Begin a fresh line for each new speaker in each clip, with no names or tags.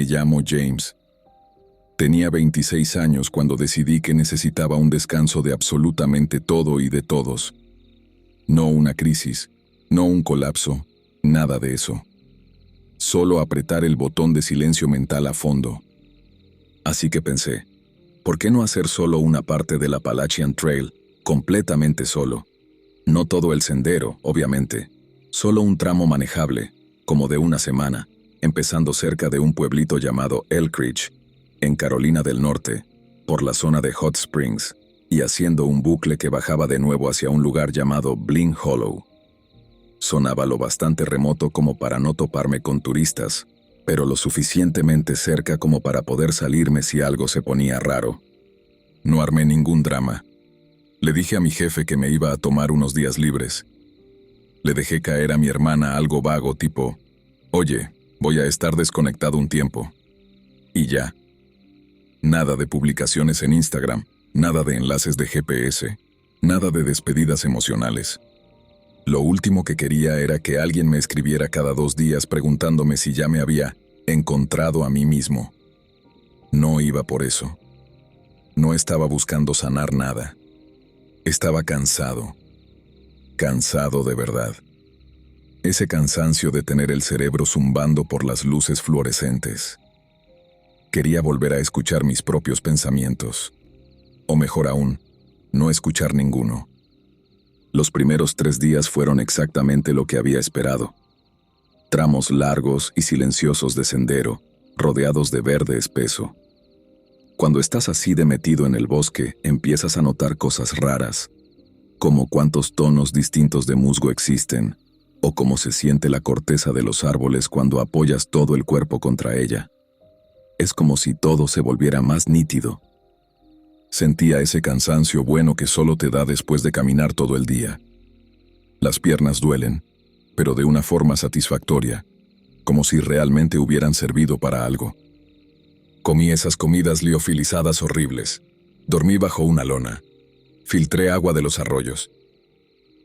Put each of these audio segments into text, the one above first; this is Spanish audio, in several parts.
Me llamo James. Tenía 26 años cuando decidí que necesitaba un descanso de absolutamente todo y de todos. No una crisis, no un colapso, nada de eso. Solo apretar el botón de silencio mental a fondo. Así que pensé, ¿por qué no hacer solo una parte del Appalachian Trail, completamente solo? No todo el sendero, obviamente, solo un tramo manejable, como de una semana, empezando cerca de un pueblito llamado Elk Ridge, en Carolina del Norte, por la zona de Hot Springs, y haciendo un bucle que bajaba de nuevo hacia un lugar llamado Blind Hollow. Sonaba lo bastante remoto como para no toparme con turistas, pero lo suficientemente cerca como para poder salirme si algo se ponía raro. No armé ningún drama. Le dije a mi jefe que me iba a tomar unos días libres. Le dejé caer a mi hermana algo vago tipo, «Oye, voy a estar desconectado un tiempo». Y ya. Nada de publicaciones en Instagram, nada de enlaces de GPS, nada de despedidas emocionales. Lo último que quería era que alguien me escribiera cada 2 días preguntándome si ya me había encontrado a mí mismo. No iba por eso. No estaba buscando sanar nada. Estaba cansado. Cansado de verdad. Ese cansancio de tener el cerebro zumbando por las luces fluorescentes. Quería volver a escuchar mis propios pensamientos. O mejor aún, no escuchar ninguno. Los primeros 3 días fueron exactamente lo que había esperado. Tramos largos y silenciosos de sendero, rodeados de verde espeso. Cuando estás así de metido en el bosque, empiezas a notar cosas raras, como cuántos tonos distintos de musgo existen, o cómo se siente la corteza de los árboles cuando apoyas todo el cuerpo contra ella. Es como si todo se volviera más nítido. Sentía ese cansancio bueno que solo te da después de caminar todo el día. Las piernas duelen, pero de una forma satisfactoria, como si realmente hubieran servido para algo. Comí esas comidas liofilizadas horribles. Dormí bajo una lona. Filtré agua de los arroyos.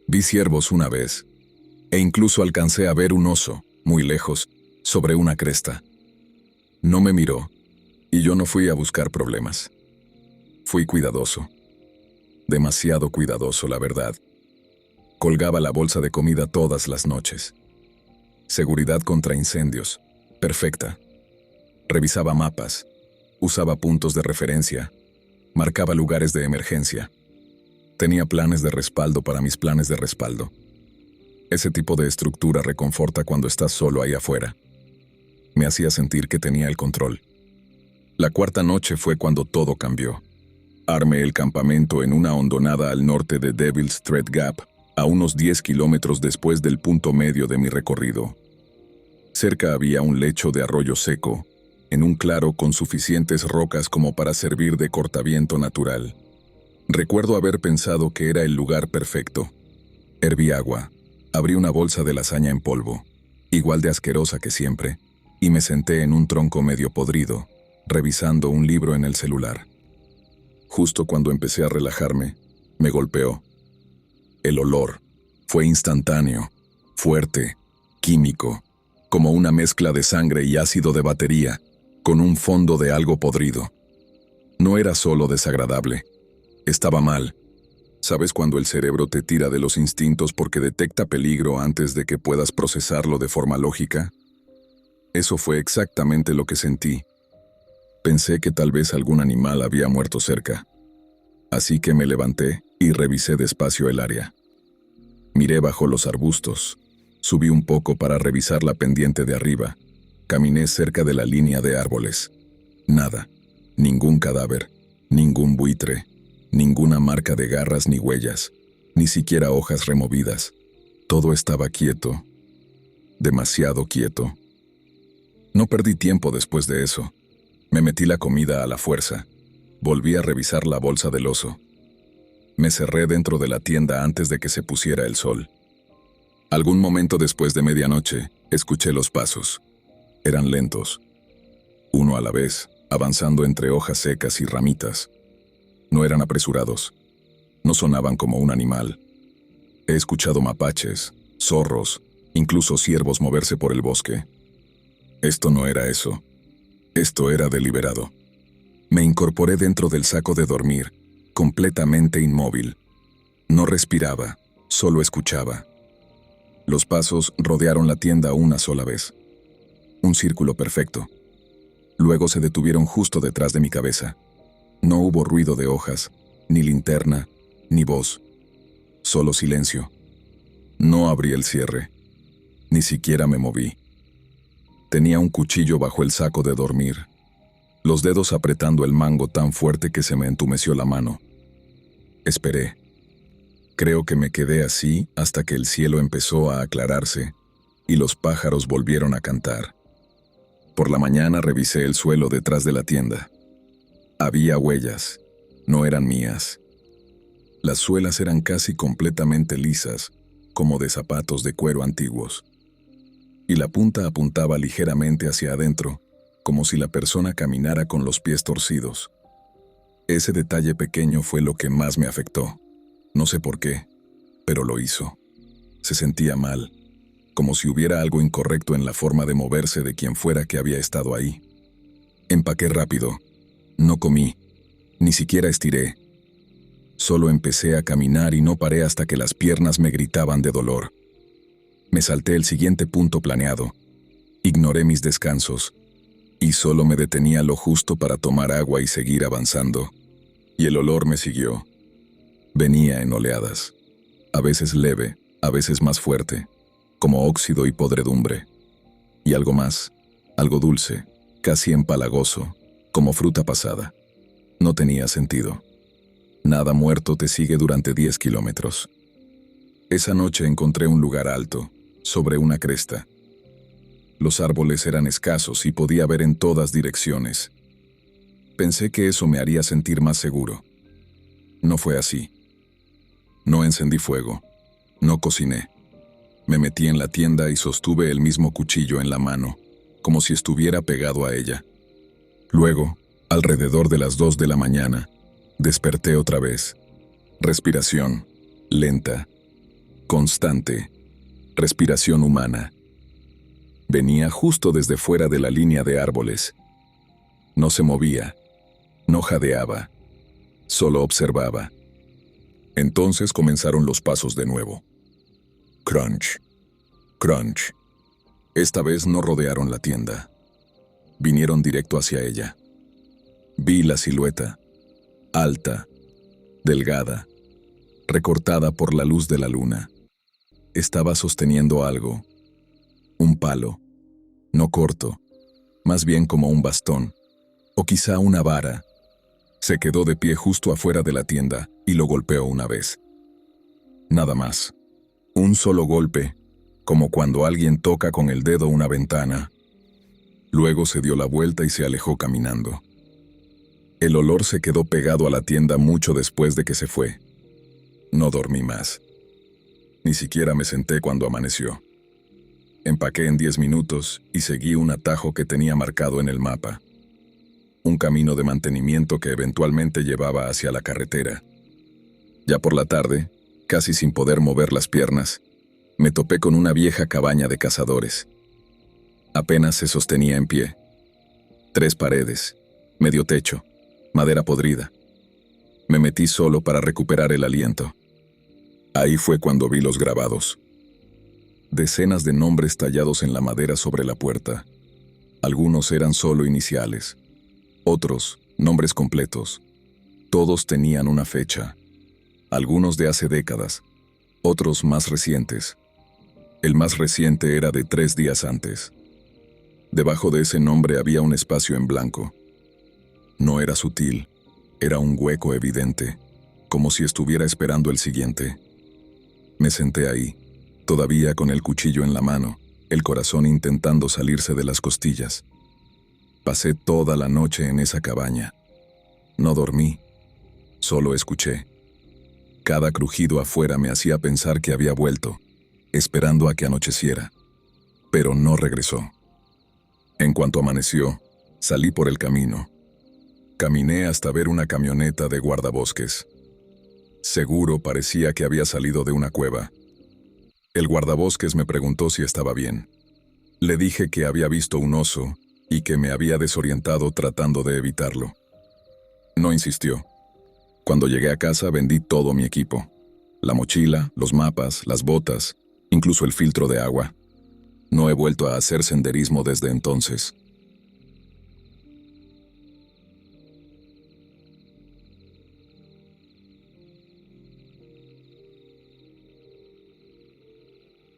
Vi ciervos una vez, e incluso alcancé a ver un oso, muy lejos, sobre una cresta. No me miró, y yo no fui a buscar problemas. Fui cuidadoso. Demasiado cuidadoso, la verdad. Colgaba la bolsa de comida todas las noches. Seguridad contra incendios. Perfecta. Revisaba mapas. Usaba puntos de referencia. Marcaba lugares de emergencia. Tenía planes de respaldo para mis planes de respaldo. Ese tipo de estructura reconforta cuando estás solo ahí afuera. Me hacía sentir que tenía el control. La 4ª noche fue cuando todo cambió. Armé el campamento en una hondonada al norte de Devil's Thread Gap, a unos 10 kilómetros después del punto medio de mi recorrido. Cerca había un lecho de arroyo seco, en un claro con suficientes rocas como para servir de cortaviento natural. Recuerdo haber pensado que era el lugar perfecto. Herví agua, abrí una bolsa de lasaña en polvo, igual de asquerosa que siempre, y me senté en un tronco medio podrido, revisando un libro en el celular. Justo cuando empecé a relajarme, me golpeó. El olor fue instantáneo, fuerte, químico, como una mezcla de sangre y ácido de batería, con un fondo de algo podrido. No era solo desagradable, estaba mal. ¿Sabes cuando el cerebro te tira de los instintos porque detecta peligro antes de que puedas procesarlo de forma lógica? Eso fue exactamente lo que sentí. Pensé que tal vez algún animal había muerto cerca. Así que me levanté y revisé despacio el área. Miré bajo los arbustos. Subí un poco para revisar la pendiente de arriba. Caminé cerca de la línea de árboles. Nada. Ningún cadáver. Ningún buitre. Ninguna marca de garras ni huellas. Ni siquiera hojas removidas. Todo estaba quieto. Demasiado quieto. No perdí tiempo después de eso. Me metí la comida a la fuerza. Volví a revisar la bolsa del oso. Me cerré dentro de la tienda antes de que se pusiera el sol. Algún momento después de medianoche, escuché los pasos. Eran lentos. Uno a la vez, avanzando entre hojas secas y ramitas. No eran apresurados. No sonaban como un animal. He escuchado mapaches, zorros, incluso ciervos moverse por el bosque. Esto no era eso. Esto era deliberado. Me incorporé dentro del saco de dormir, completamente inmóvil. No respiraba, solo escuchaba. Los pasos rodearon la tienda una sola vez. Un círculo perfecto. Luego se detuvieron justo detrás de mi cabeza. No hubo ruido de hojas, ni linterna, ni voz. Solo silencio. No abrí el cierre. Ni siquiera me moví. Tenía un cuchillo bajo el saco de dormir, los dedos apretando el mango tan fuerte que se me entumeció la mano. Esperé. Creo que me quedé así hasta que el cielo empezó a aclararse y los pájaros volvieron a cantar. Por la mañana revisé el suelo detrás de la tienda. Había huellas, no eran mías. Las suelas eran casi completamente lisas, como de zapatos de cuero antiguos. Y la punta apuntaba ligeramente hacia adentro, como si la persona caminara con los pies torcidos. Ese detalle pequeño fue lo que más me afectó. No sé por qué, pero lo hizo. Se sentía mal, como si hubiera algo incorrecto en la forma de moverse de quien fuera que había estado ahí. Empaqué rápido. No comí, ni siquiera estiré. Solo empecé a caminar y no paré hasta que las piernas me gritaban de dolor. Me salté el siguiente punto planeado. Ignoré mis descansos y solo me detenía lo justo para tomar agua y seguir avanzando. Y el olor me siguió. Venía en oleadas, a veces leve, a veces más fuerte, como óxido y podredumbre. Y algo más, algo dulce, casi empalagoso, como fruta pasada. No tenía sentido. Nada muerto te sigue durante 10 kilómetros. Esa noche encontré un lugar alto, sobre una cresta. Los árboles eran escasos y podía ver en todas direcciones. Pensé que eso me haría sentir más seguro. No fue así. No encendí fuego. No cociné. Me metí en la tienda y sostuve el mismo cuchillo en la mano, como si estuviera pegado a ella. Luego, alrededor de las 2 de la mañana, desperté otra vez. Respiración, lenta, constante, respiración humana. Venía justo desde fuera de la línea de árboles. No se movía, no jadeaba, solo observaba. Entonces comenzaron los pasos de nuevo. Crunch, crunch. Esta vez no rodearon la tienda. Vinieron directo hacia ella. Vi la silueta, alta, delgada, recortada por la luz de la luna. Estaba sosteniendo algo, un palo, no corto, más bien como un bastón, o quizá una vara. Se quedó de pie justo afuera de la tienda y lo golpeó una vez. Nada más. Un solo golpe, como cuando alguien toca con el dedo una ventana. Luego se dio la vuelta y se alejó caminando. El olor se quedó pegado a la tienda mucho después de que se fue. No dormí más. Ni siquiera me senté cuando amaneció. Empaqué en 10 minutos y seguí un atajo que tenía marcado en el mapa. Un camino de mantenimiento que eventualmente llevaba hacia la carretera. Ya por la tarde, casi sin poder mover las piernas, me topé con una vieja cabaña de cazadores. Apenas se sostenía en pie. 3 paredes, medio techo, madera podrida. Me metí solo para recuperar el aliento. Ahí fue cuando vi los grabados. Decenas de nombres tallados en la madera sobre la puerta. Algunos eran solo iniciales. Otros, nombres completos. Todos tenían una fecha. Algunos de hace décadas. Otros más recientes. El más reciente era de 3 días antes. Debajo de ese nombre había un espacio en blanco. No era sutil. Era un hueco evidente, como si estuviera esperando el siguiente. Me senté ahí, todavía con el cuchillo en la mano, el corazón intentando salirse de las costillas. Pasé toda la noche en esa cabaña. No dormí, solo escuché. Cada crujido afuera me hacía pensar que había vuelto, esperando a que anocheciera. Pero no regresó. En cuanto amaneció, salí por el camino. Caminé hasta ver una camioneta de guardabosques. Seguro parecía que había salido de una cueva. El guardabosques me preguntó si estaba bien. Le dije que había visto un oso y que me había desorientado tratando de evitarlo. No insistió. Cuando llegué a casa vendí todo mi equipo. La mochila, los mapas, las botas, incluso el filtro de agua. No he vuelto a hacer senderismo desde entonces.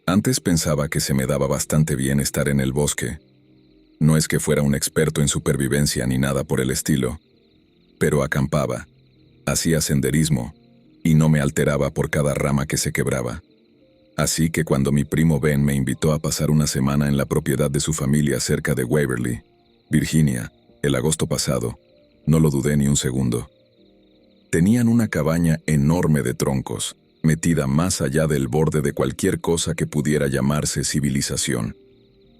Antes pensaba que se me daba bastante bien estar en el bosque. No es que fuera un experto en supervivencia ni nada por el estilo, pero acampaba, hacía senderismo y no me alteraba por cada rama que se quebraba. Así que cuando mi primo Ben me invitó a pasar una semana en la propiedad de su familia cerca de Waverly, Virginia, el agosto pasado, no lo dudé ni un segundo. Tenían una cabaña enorme de troncos, metida más allá del borde de cualquier cosa que pudiera llamarse civilización.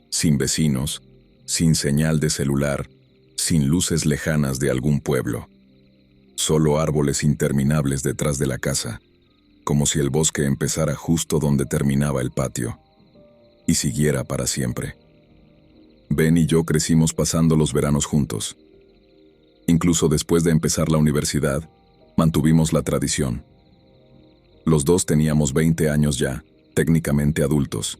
Sin vecinos, sin señal de celular, sin luces lejanas de algún pueblo. Solo árboles interminables detrás de la casa, como si el bosque empezara justo donde terminaba el patio, y siguiera para siempre. Ben y yo crecimos pasando los veranos juntos. Incluso después de empezar la universidad, mantuvimos la tradición. Los dos teníamos 20 años ya, técnicamente adultos.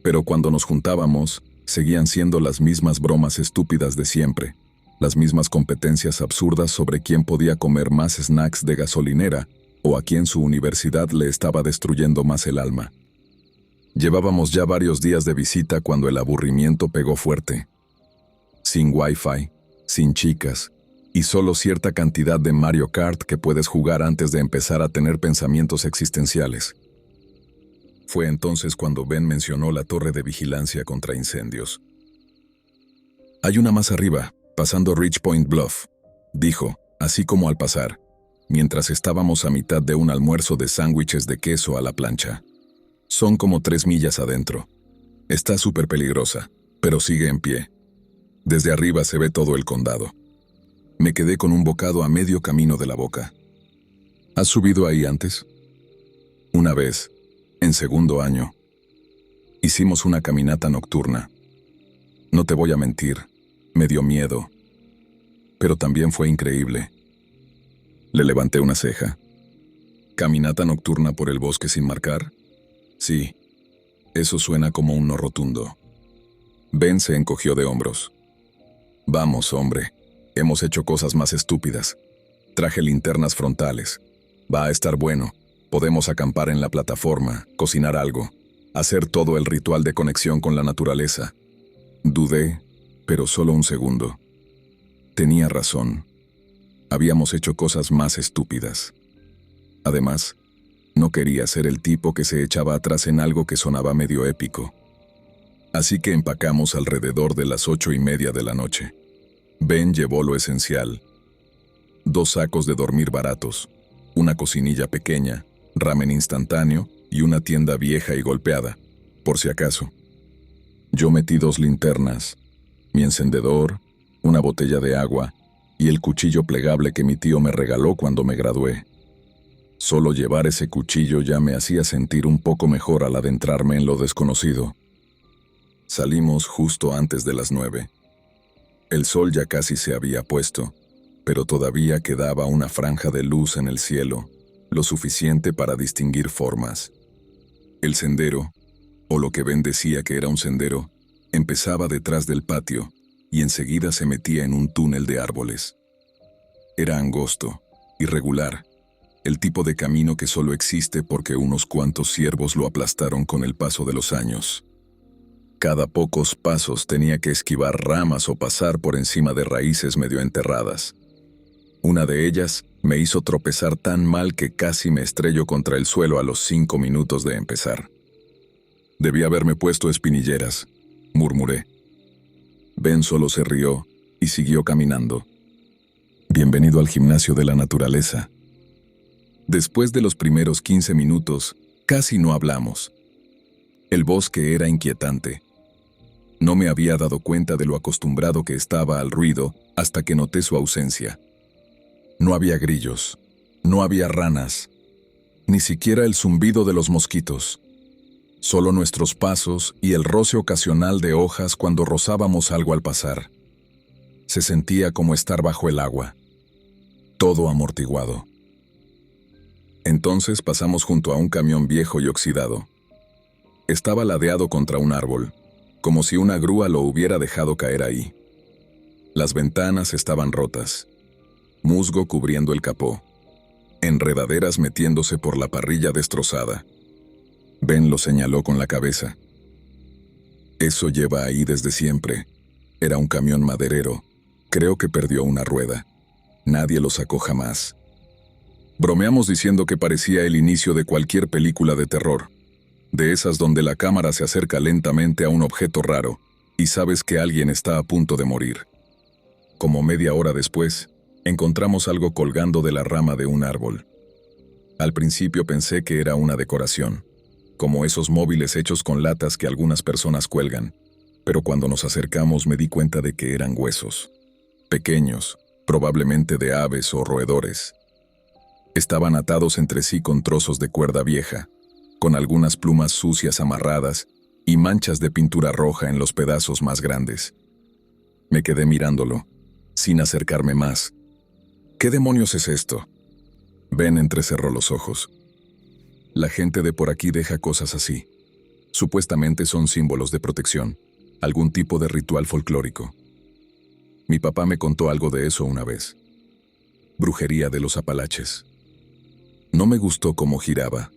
Pero cuando nos juntábamos, seguían siendo las mismas bromas estúpidas de siempre, las mismas competencias absurdas sobre quién podía comer más snacks de gasolinera o a quién su universidad le estaba destruyendo más el alma. Llevábamos ya varios días de visita cuando el aburrimiento pegó fuerte. Sin wifi, sin chicas, y solo cierta cantidad de Mario Kart que puedes jugar antes de empezar a tener pensamientos existenciales. Fue entonces cuando Ben mencionó la torre de vigilancia contra incendios. «Hay una más arriba, pasando Ridge Point Bluff», dijo, así como al pasar, mientras estábamos a mitad de un almuerzo de sándwiches de queso a la plancha. «Son como 3 millas adentro. Está súper peligrosa, pero sigue en pie. Desde arriba se ve todo el condado». Me quedé con un bocado a medio camino de la boca. ¿Has subido ahí antes? Una vez, en segundo año. Hicimos una caminata nocturna. No te voy a mentir, me dio miedo. Pero también fue increíble. Le levanté una ceja. ¿Caminata nocturna por el bosque sin marcar? Sí, eso suena como un no rotundo. Ben se encogió de hombros. Vamos, hombre. Hemos hecho cosas más estúpidas. Traje linternas frontales. Va a estar bueno. Podemos acampar en la plataforma, cocinar algo, hacer todo el ritual de conexión con la naturaleza. Dudé, pero solo un segundo. Tenía razón. Habíamos hecho cosas más estúpidas. Además, no quería ser el tipo que se echaba atrás en algo que sonaba medio épico. Así que empacamos alrededor de las 8:30 de la noche. Ben llevó lo esencial. 2 sacos de dormir baratos, una cocinilla pequeña, ramen instantáneo y una tienda vieja y golpeada, por si acaso. Yo metí 2 linternas, mi encendedor, una botella de agua y el cuchillo plegable que mi tío me regaló cuando me gradué. Solo llevar ese cuchillo ya me hacía sentir un poco mejor al adentrarme en lo desconocido. Salimos justo antes de las 9. El sol ya casi se había puesto, pero todavía quedaba una franja de luz en el cielo, lo suficiente para distinguir formas. El sendero, o lo que Ben decía que era un sendero, empezaba detrás del patio y enseguida se metía en un túnel de árboles. Era angosto, irregular, el tipo de camino que solo existe porque unos cuantos ciervos lo aplastaron con el paso de los años. Cada pocos pasos tenía que esquivar ramas o pasar por encima de raíces medio enterradas. Una de ellas me hizo tropezar tan mal que casi me estrelló contra el suelo a los 5 minutos de empezar. «Debí haberme puesto espinilleras», murmuré. Ben solo se rió y siguió caminando. «Bienvenido al gimnasio de la naturaleza». Después de los primeros 15 minutos, casi no hablamos. El bosque era inquietante. No me había dado cuenta de lo acostumbrado que estaba al ruido hasta que noté su ausencia. No había grillos, no había ranas, ni siquiera el zumbido de los mosquitos. Solo nuestros pasos y el roce ocasional de hojas cuando rozábamos algo al pasar. Se sentía como estar bajo el agua, todo amortiguado. Entonces pasamos junto a un camión viejo y oxidado. Estaba ladeado contra un árbol, como si una grúa lo hubiera dejado caer ahí. Las ventanas estaban rotas, musgo cubriendo el capó, enredaderas metiéndose por la parrilla destrozada. Ben lo señaló con la cabeza. Eso lleva ahí desde siempre. Era un camión maderero. Creo que perdió una rueda. Nadie lo sacó jamás. Bromeamos diciendo que parecía el inicio de cualquier película de terror, de esas donde la cámara se acerca lentamente a un objeto raro y sabes que alguien está a punto de morir. Como media hora después, encontramos algo colgando de la rama de un árbol. Al principio pensé que era una decoración, como esos móviles hechos con latas que algunas personas cuelgan, pero cuando nos acercamos me di cuenta de que eran huesos, pequeños, probablemente de aves o roedores. Estaban atados entre sí con trozos de cuerda vieja, con algunas plumas sucias amarradas y manchas de pintura roja en los pedazos más grandes. Me quedé mirándolo, sin acercarme más. ¿Qué demonios es esto? Ben entrecerró los ojos. La gente de por aquí deja cosas así. Supuestamente son símbolos de protección, algún tipo de ritual folclórico. Mi papá me contó algo de eso una vez. Brujería de los Apalaches. No me gustó cómo giraba.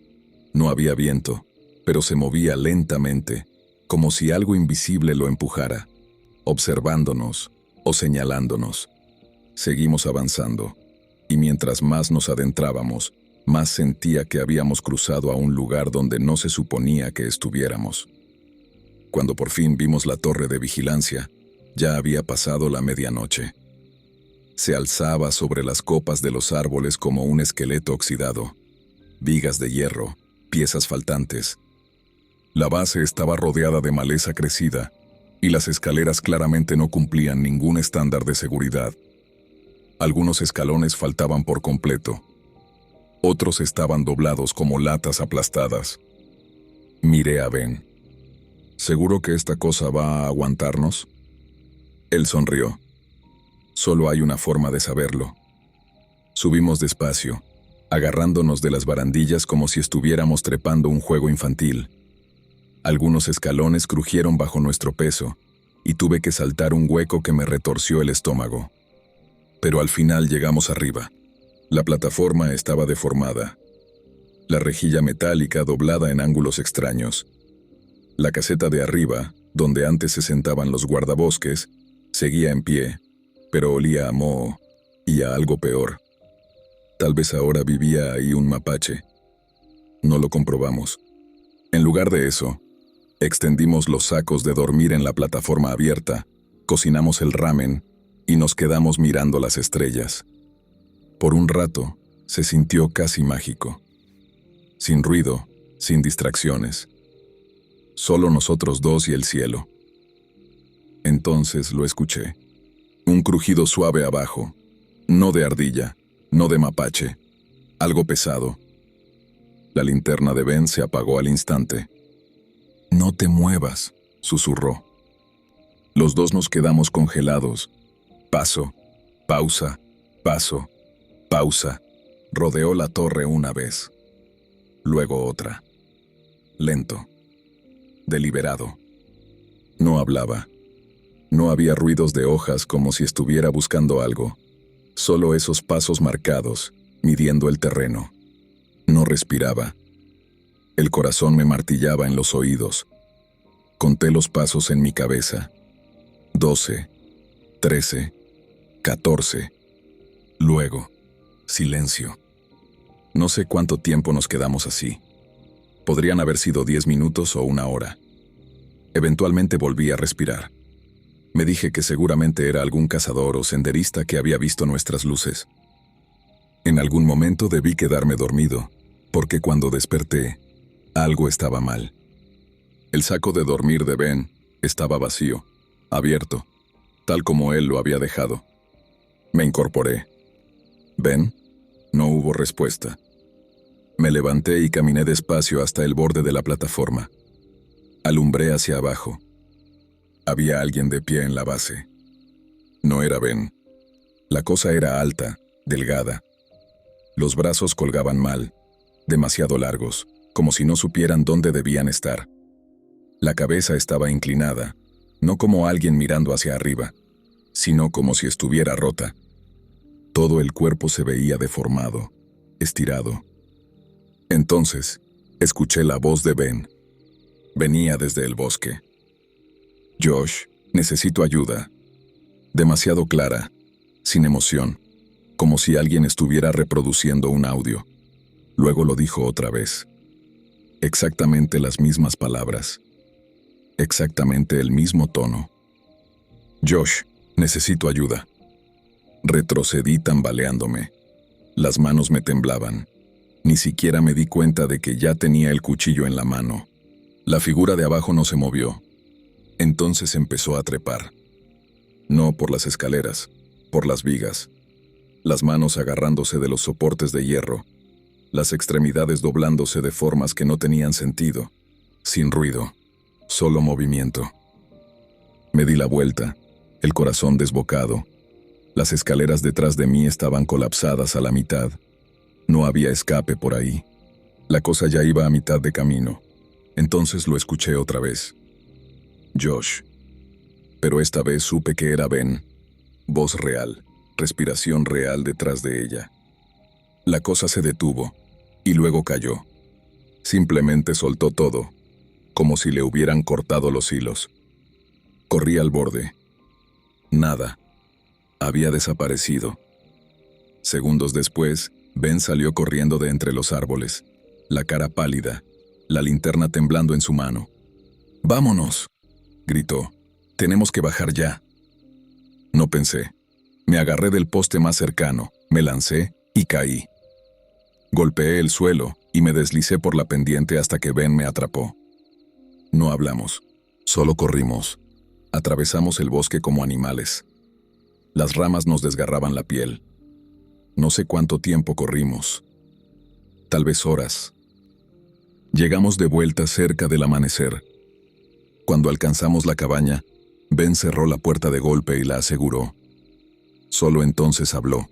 No había viento, pero se movía lentamente, como si algo invisible lo empujara, observándonos o señalándonos. Seguimos avanzando, y mientras más nos adentrábamos, más sentía que habíamos cruzado a un lugar donde no se suponía que estuviéramos. Cuando por fin vimos la torre de vigilancia, ya había pasado la medianoche. Se alzaba sobre las copas de los árboles como un esqueleto oxidado, vigas de hierro, piezas faltantes. La base estaba rodeada de maleza crecida, y las escaleras claramente no cumplían ningún estándar de seguridad. Algunos escalones faltaban por completo. Otros estaban doblados como latas aplastadas. Miré a Ben. ¿Seguro que esta cosa va a aguantarnos? Él sonrió. Solo hay una forma de saberlo. Subimos despacio, agarrándonos de las barandillas como si estuviéramos trepando un juego infantil. Algunos escalones crujieron bajo nuestro peso, y tuve que saltar un hueco que me retorció el estómago. Pero al final llegamos arriba. La plataforma estaba deformada. La rejilla metálica doblada en ángulos extraños. La caseta de arriba, donde antes se sentaban los guardabosques, seguía en pie, pero olía a moho y a algo peor. Tal vez ahora vivía ahí un mapache. No lo comprobamos. En lugar de eso, extendimos los sacos de dormir en la plataforma abierta, cocinamos el ramen y nos quedamos mirando las estrellas. Por un rato, se sintió casi mágico. Sin ruido, sin distracciones. Solo nosotros dos y el cielo. Entonces lo escuché. Un crujido suave abajo, no de ardilla, no de mapache, algo pesado. La linterna de Ben se apagó al instante. «No te muevas», susurró. Los dos nos quedamos congelados. Paso, pausa, paso, pausa. Rodeó la torre una vez. Luego otra. Lento. Deliberado. No hablaba. No había ruidos de hojas como si estuviera buscando algo. Solo esos pasos marcados, midiendo el terreno. No respiraba. El corazón me martillaba en los oídos. Conté los pasos en mi cabeza. 12, 13, 14. Luego, silencio. No sé cuánto tiempo nos quedamos así. Podrían haber sido 10 minutos o una hora. Eventualmente volví a respirar. Me dije que seguramente era algún cazador o senderista que había visto nuestras luces. En algún momento debí quedarme dormido, porque cuando desperté, algo estaba mal. El saco de dormir de Ben estaba vacío, abierto, tal como él lo había dejado. Me incorporé. «¿Ben?» No hubo respuesta. Me levanté y caminé despacio hasta el borde de la plataforma. Alumbré hacia abajo. Había alguien de pie en la base. No era Ben. La cosa era alta, delgada. Los brazos colgaban mal, demasiado largos, como si no supieran dónde debían estar. La cabeza estaba inclinada, no como alguien mirando hacia arriba, sino como si estuviera rota. Todo el cuerpo se veía deformado, estirado. Entonces, escuché la voz de Ben. Venía desde el bosque. «Josh, necesito ayuda». Demasiado clara, sin emoción, como si alguien estuviera reproduciendo un audio. Luego lo dijo otra vez. Exactamente las mismas palabras. Exactamente el mismo tono. «Josh, necesito ayuda». Retrocedí tambaleándome. Las manos me temblaban. Ni siquiera me di cuenta de que ya tenía el cuchillo en la mano. La figura de abajo no se movió. Entonces empezó a trepar. No por las escaleras, por las vigas. Las manos agarrándose de los soportes de hierro, las extremidades doblándose de formas que no tenían sentido, sin ruido, solo movimiento. Me di la vuelta, el corazón desbocado. Las escaleras detrás de mí estaban colapsadas a la mitad. No había escape por ahí. La cosa ya iba a mitad de camino. Entonces lo escuché otra vez. «Josh». Pero esta vez supe que era Ben. Voz real, respiración real detrás de ella. La cosa se detuvo, y luego cayó. Simplemente soltó todo, como si le hubieran cortado los hilos. Corrí al borde. Nada. Había desaparecido. Segundos después, Ben salió corriendo de entre los árboles, la cara pálida, la linterna temblando en su mano. «¡Vámonos!», gritó. «Tenemos que bajar ya». No pensé. Me agarré del poste más cercano, me lancé y caí. Golpeé el suelo y me deslicé por la pendiente hasta que Ben me atrapó. No hablamos, solo corrimos. Atravesamos el bosque como animales. Las ramas nos desgarraban la piel. No sé cuánto tiempo corrimos. Tal vez horas. Llegamos de vuelta cerca del amanecer. Cuando alcanzamos la cabaña, Ben cerró la puerta de golpe y la aseguró. Solo entonces habló.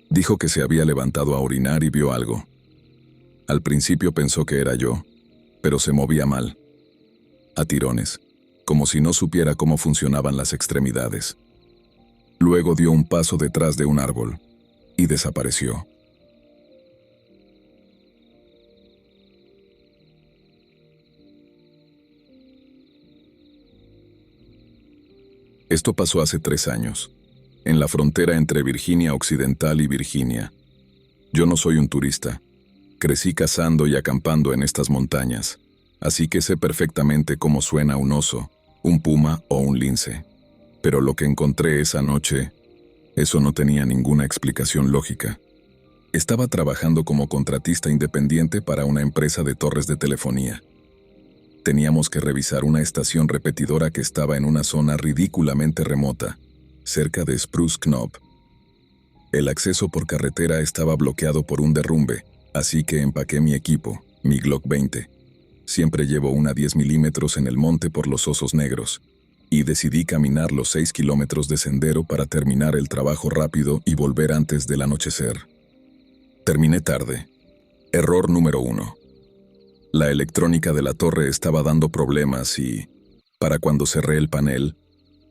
Dijo que se había levantado a orinar y vio algo. Al principio pensó que era yo, pero se movía mal. A tirones, como si no supiera cómo funcionaban las extremidades. Luego dio un paso detrás de un árbol y desapareció. Esto pasó hace 3 años, en la frontera entre Virginia Occidental y Virginia. Yo no soy un turista. Crecí cazando y acampando en estas montañas, así que sé perfectamente cómo suena un oso, un puma o un lince. Pero lo que encontré esa noche, eso no tenía ninguna explicación lógica. Estaba trabajando como contratista independiente para una empresa de torres de telefonía. Teníamos que revisar una estación repetidora que estaba en una zona ridículamente remota, cerca de Spruce Knob. El acceso por carretera estaba bloqueado por un derrumbe, así que empaqué mi equipo, mi Glock 20. Siempre llevo una 10 milímetros en el monte por los osos negros, y decidí caminar los 6 kilómetros de sendero para terminar el trabajo rápido y volver antes del anochecer. Terminé tarde. Error número 1. La electrónica de la torre estaba dando problemas y, para cuando cerré el panel,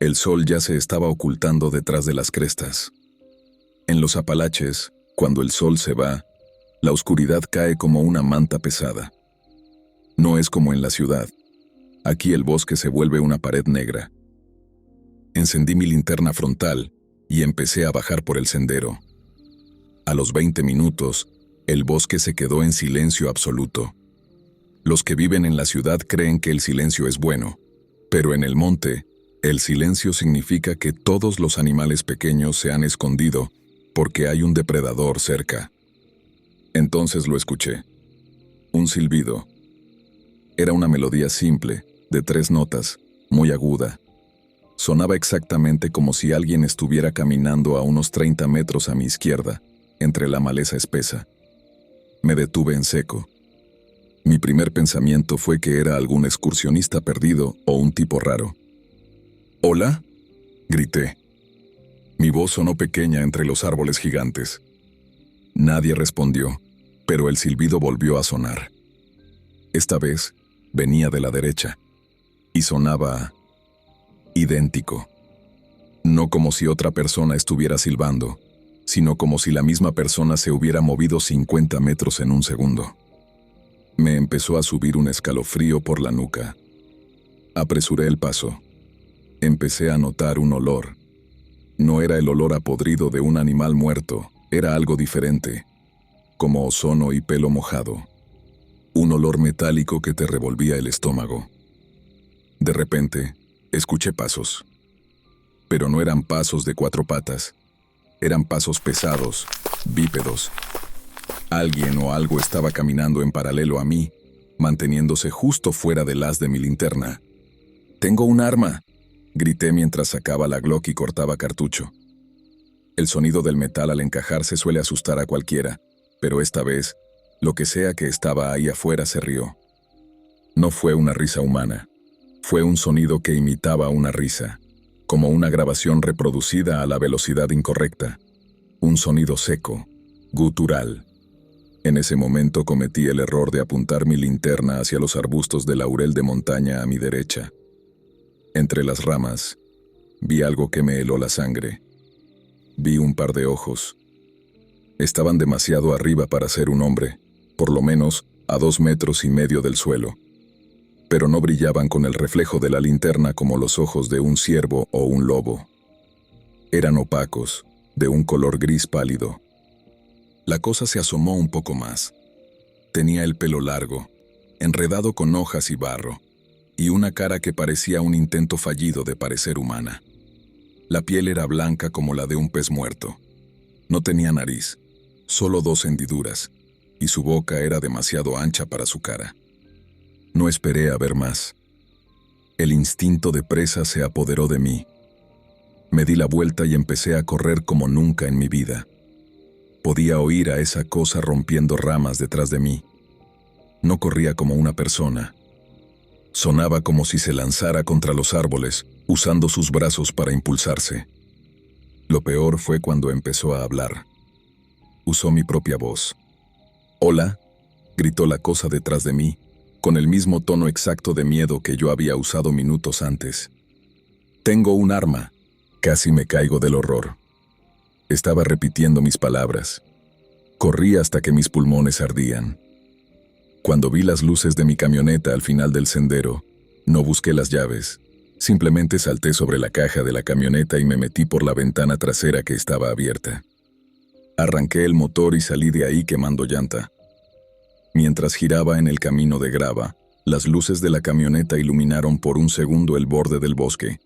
el sol ya se estaba ocultando detrás de las crestas. En los Apalaches, cuando el sol se va, la oscuridad cae como una manta pesada. No es como en la ciudad. Aquí el bosque se vuelve una pared negra. Encendí mi linterna frontal y empecé a bajar por el sendero. A los 20 minutos, el bosque se quedó en silencio absoluto. Los que viven en la ciudad creen que el silencio es bueno, pero en el monte, el silencio significa que todos los animales pequeños se han escondido porque hay un depredador cerca. Entonces lo escuché. Un silbido. Era una melodía simple, de 3 notas, muy aguda. Sonaba exactamente como si alguien estuviera caminando a unos 30 metros a mi izquierda, entre la maleza espesa. Me detuve en seco. Mi primer pensamiento fue que era algún excursionista perdido o un tipo raro. «¿Hola?», grité. Mi voz sonó pequeña entre los árboles gigantes. Nadie respondió, pero el silbido volvió a sonar. Esta vez venía de la derecha y sonaba idéntico. No como si otra persona estuviera silbando, sino como si la misma persona se hubiera movido 50 metros en un segundo. Me empezó a subir un escalofrío por la nuca. Apresuré el paso. Empecé a notar un olor. No era el olor a podrido de un animal muerto, era algo diferente, como ozono y pelo mojado. Un olor metálico que te revolvía el estómago. De repente, escuché pasos. Pero no eran pasos de 4 patas. Eran pasos pesados, bípedos. Alguien o algo estaba caminando en paralelo a mí, manteniéndose justo fuera del haz de mi linterna. «¡Tengo un arma!», grité mientras sacaba la Glock y cortaba cartucho. El sonido del metal al encajarse suele asustar a cualquiera, pero esta vez, lo que sea que estaba ahí afuera se rió. No fue una risa humana. Fue un sonido que imitaba una risa, como una grabación reproducida a la velocidad incorrecta. Un sonido seco, gutural. En ese momento cometí el error de apuntar mi linterna hacia los arbustos de laurel de montaña a mi derecha. Entre las ramas, vi algo que me heló la sangre. Vi un par de ojos. Estaban demasiado arriba para ser un hombre, por lo menos a 2,5 metros del suelo. Pero no brillaban con el reflejo de la linterna como los ojos de un ciervo o un lobo. Eran opacos, de un color gris pálido. La cosa se asomó un poco más. Tenía el pelo largo, enredado con hojas y barro, y una cara que parecía un intento fallido de parecer humana. La piel era blanca como la de un pez muerto. No tenía nariz, solo 2 hendiduras, y su boca era demasiado ancha para su cara. No esperé a ver más. El instinto de presa se apoderó de mí. Me di la vuelta y empecé a correr como nunca en mi vida. Podía oír a esa cosa rompiendo ramas detrás de mí. No corría como una persona. Sonaba como si se lanzara contra los árboles, usando sus brazos para impulsarse. Lo peor fue cuando empezó a hablar. Usó mi propia voz. «¡Hola!», gritó la cosa detrás de mí, con el mismo tono exacto de miedo que yo había usado minutos antes. «¡Tengo un arma!». Casi me caigo del horror. Estaba repitiendo mis palabras. Corrí hasta que mis pulmones ardían. Cuando vi las luces de mi camioneta al final del sendero, no busqué las llaves. Simplemente salté sobre la caja de la camioneta y me metí por la ventana trasera que estaba abierta. Arranqué el motor y salí de ahí quemando llanta. Mientras giraba en el camino de grava, las luces de la camioneta iluminaron por un segundo el borde del bosque.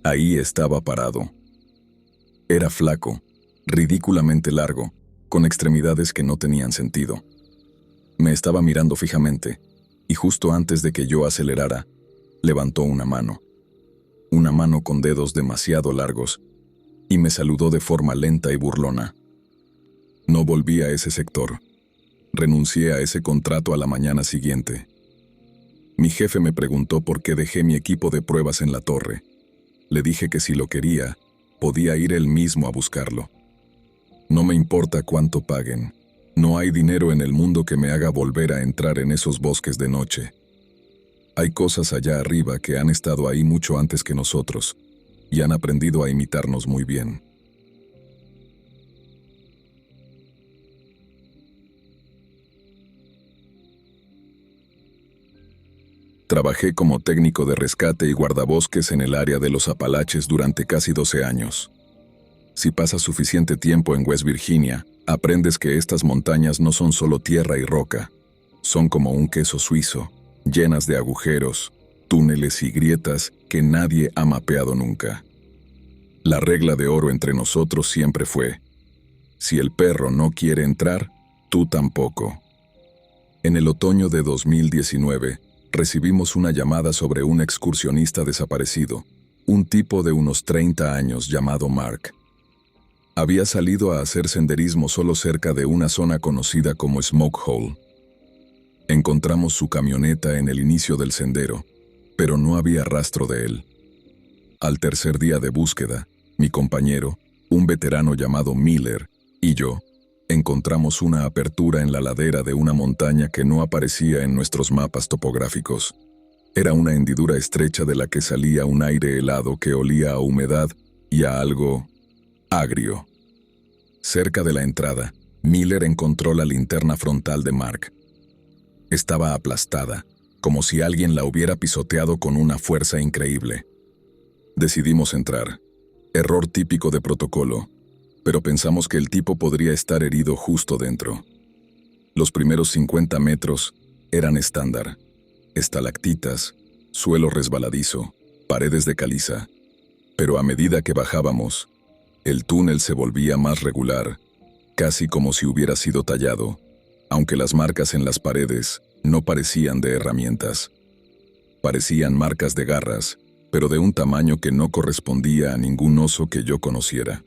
Ahí estaba parado. Era flaco, ridículamente largo, con extremidades que no tenían sentido. Me estaba mirando fijamente, y justo antes de que yo acelerara, levantó una mano con dedos demasiado largos, y me saludó de forma lenta y burlona. No volví a ese sector. Renuncié a ese contrato a la mañana siguiente. Mi jefe me preguntó por qué dejé mi equipo de pruebas en la torre. Le dije que si lo quería, podía ir él mismo a buscarlo. No me importa cuánto paguen. No hay dinero en el mundo que me haga volver a entrar en esos bosques de noche. Hay cosas allá arriba que han estado ahí mucho antes que nosotros, y han aprendido a imitarnos muy bien. Trabajé como técnico de rescate y guardabosques en el área de los Apalaches durante casi 12 años. Si pasas suficiente tiempo en West Virginia, aprendes que estas montañas no son solo tierra y roca. Son como un queso suizo, llenas de agujeros, túneles y grietas que nadie ha mapeado nunca. La regla de oro entre nosotros siempre fue: si el perro no quiere entrar, tú tampoco. En el otoño de 2019, recibimos una llamada sobre un excursionista desaparecido, un tipo de unos 30 años llamado Mark. Había salido a hacer senderismo solo cerca de una zona conocida como Smoke Hole. Encontramos su camioneta en el inicio del sendero, pero no había rastro de él. Al tercer día de búsqueda, mi compañero, un veterano llamado Miller, y yo, encontramos una apertura en la ladera de una montaña que no aparecía en nuestros mapas topográficos. Era una hendidura estrecha de la que salía un aire helado que olía a humedad y a algo agrio. Cerca de la entrada, Miller encontró la linterna frontal de Mark. Estaba aplastada, como si alguien la hubiera pisoteado con una fuerza increíble. Decidimos entrar. Error típico de protocolo, pero pensamos que el tipo podría estar herido justo dentro. Los primeros 50 metros eran estándar. Estalactitas, suelo resbaladizo, paredes de caliza. Pero a medida que bajábamos, el túnel se volvía más regular, casi como si hubiera sido tallado, aunque las marcas en las paredes no parecían de herramientas. Parecían marcas de garras, pero de un tamaño que no correspondía a ningún oso que yo conociera.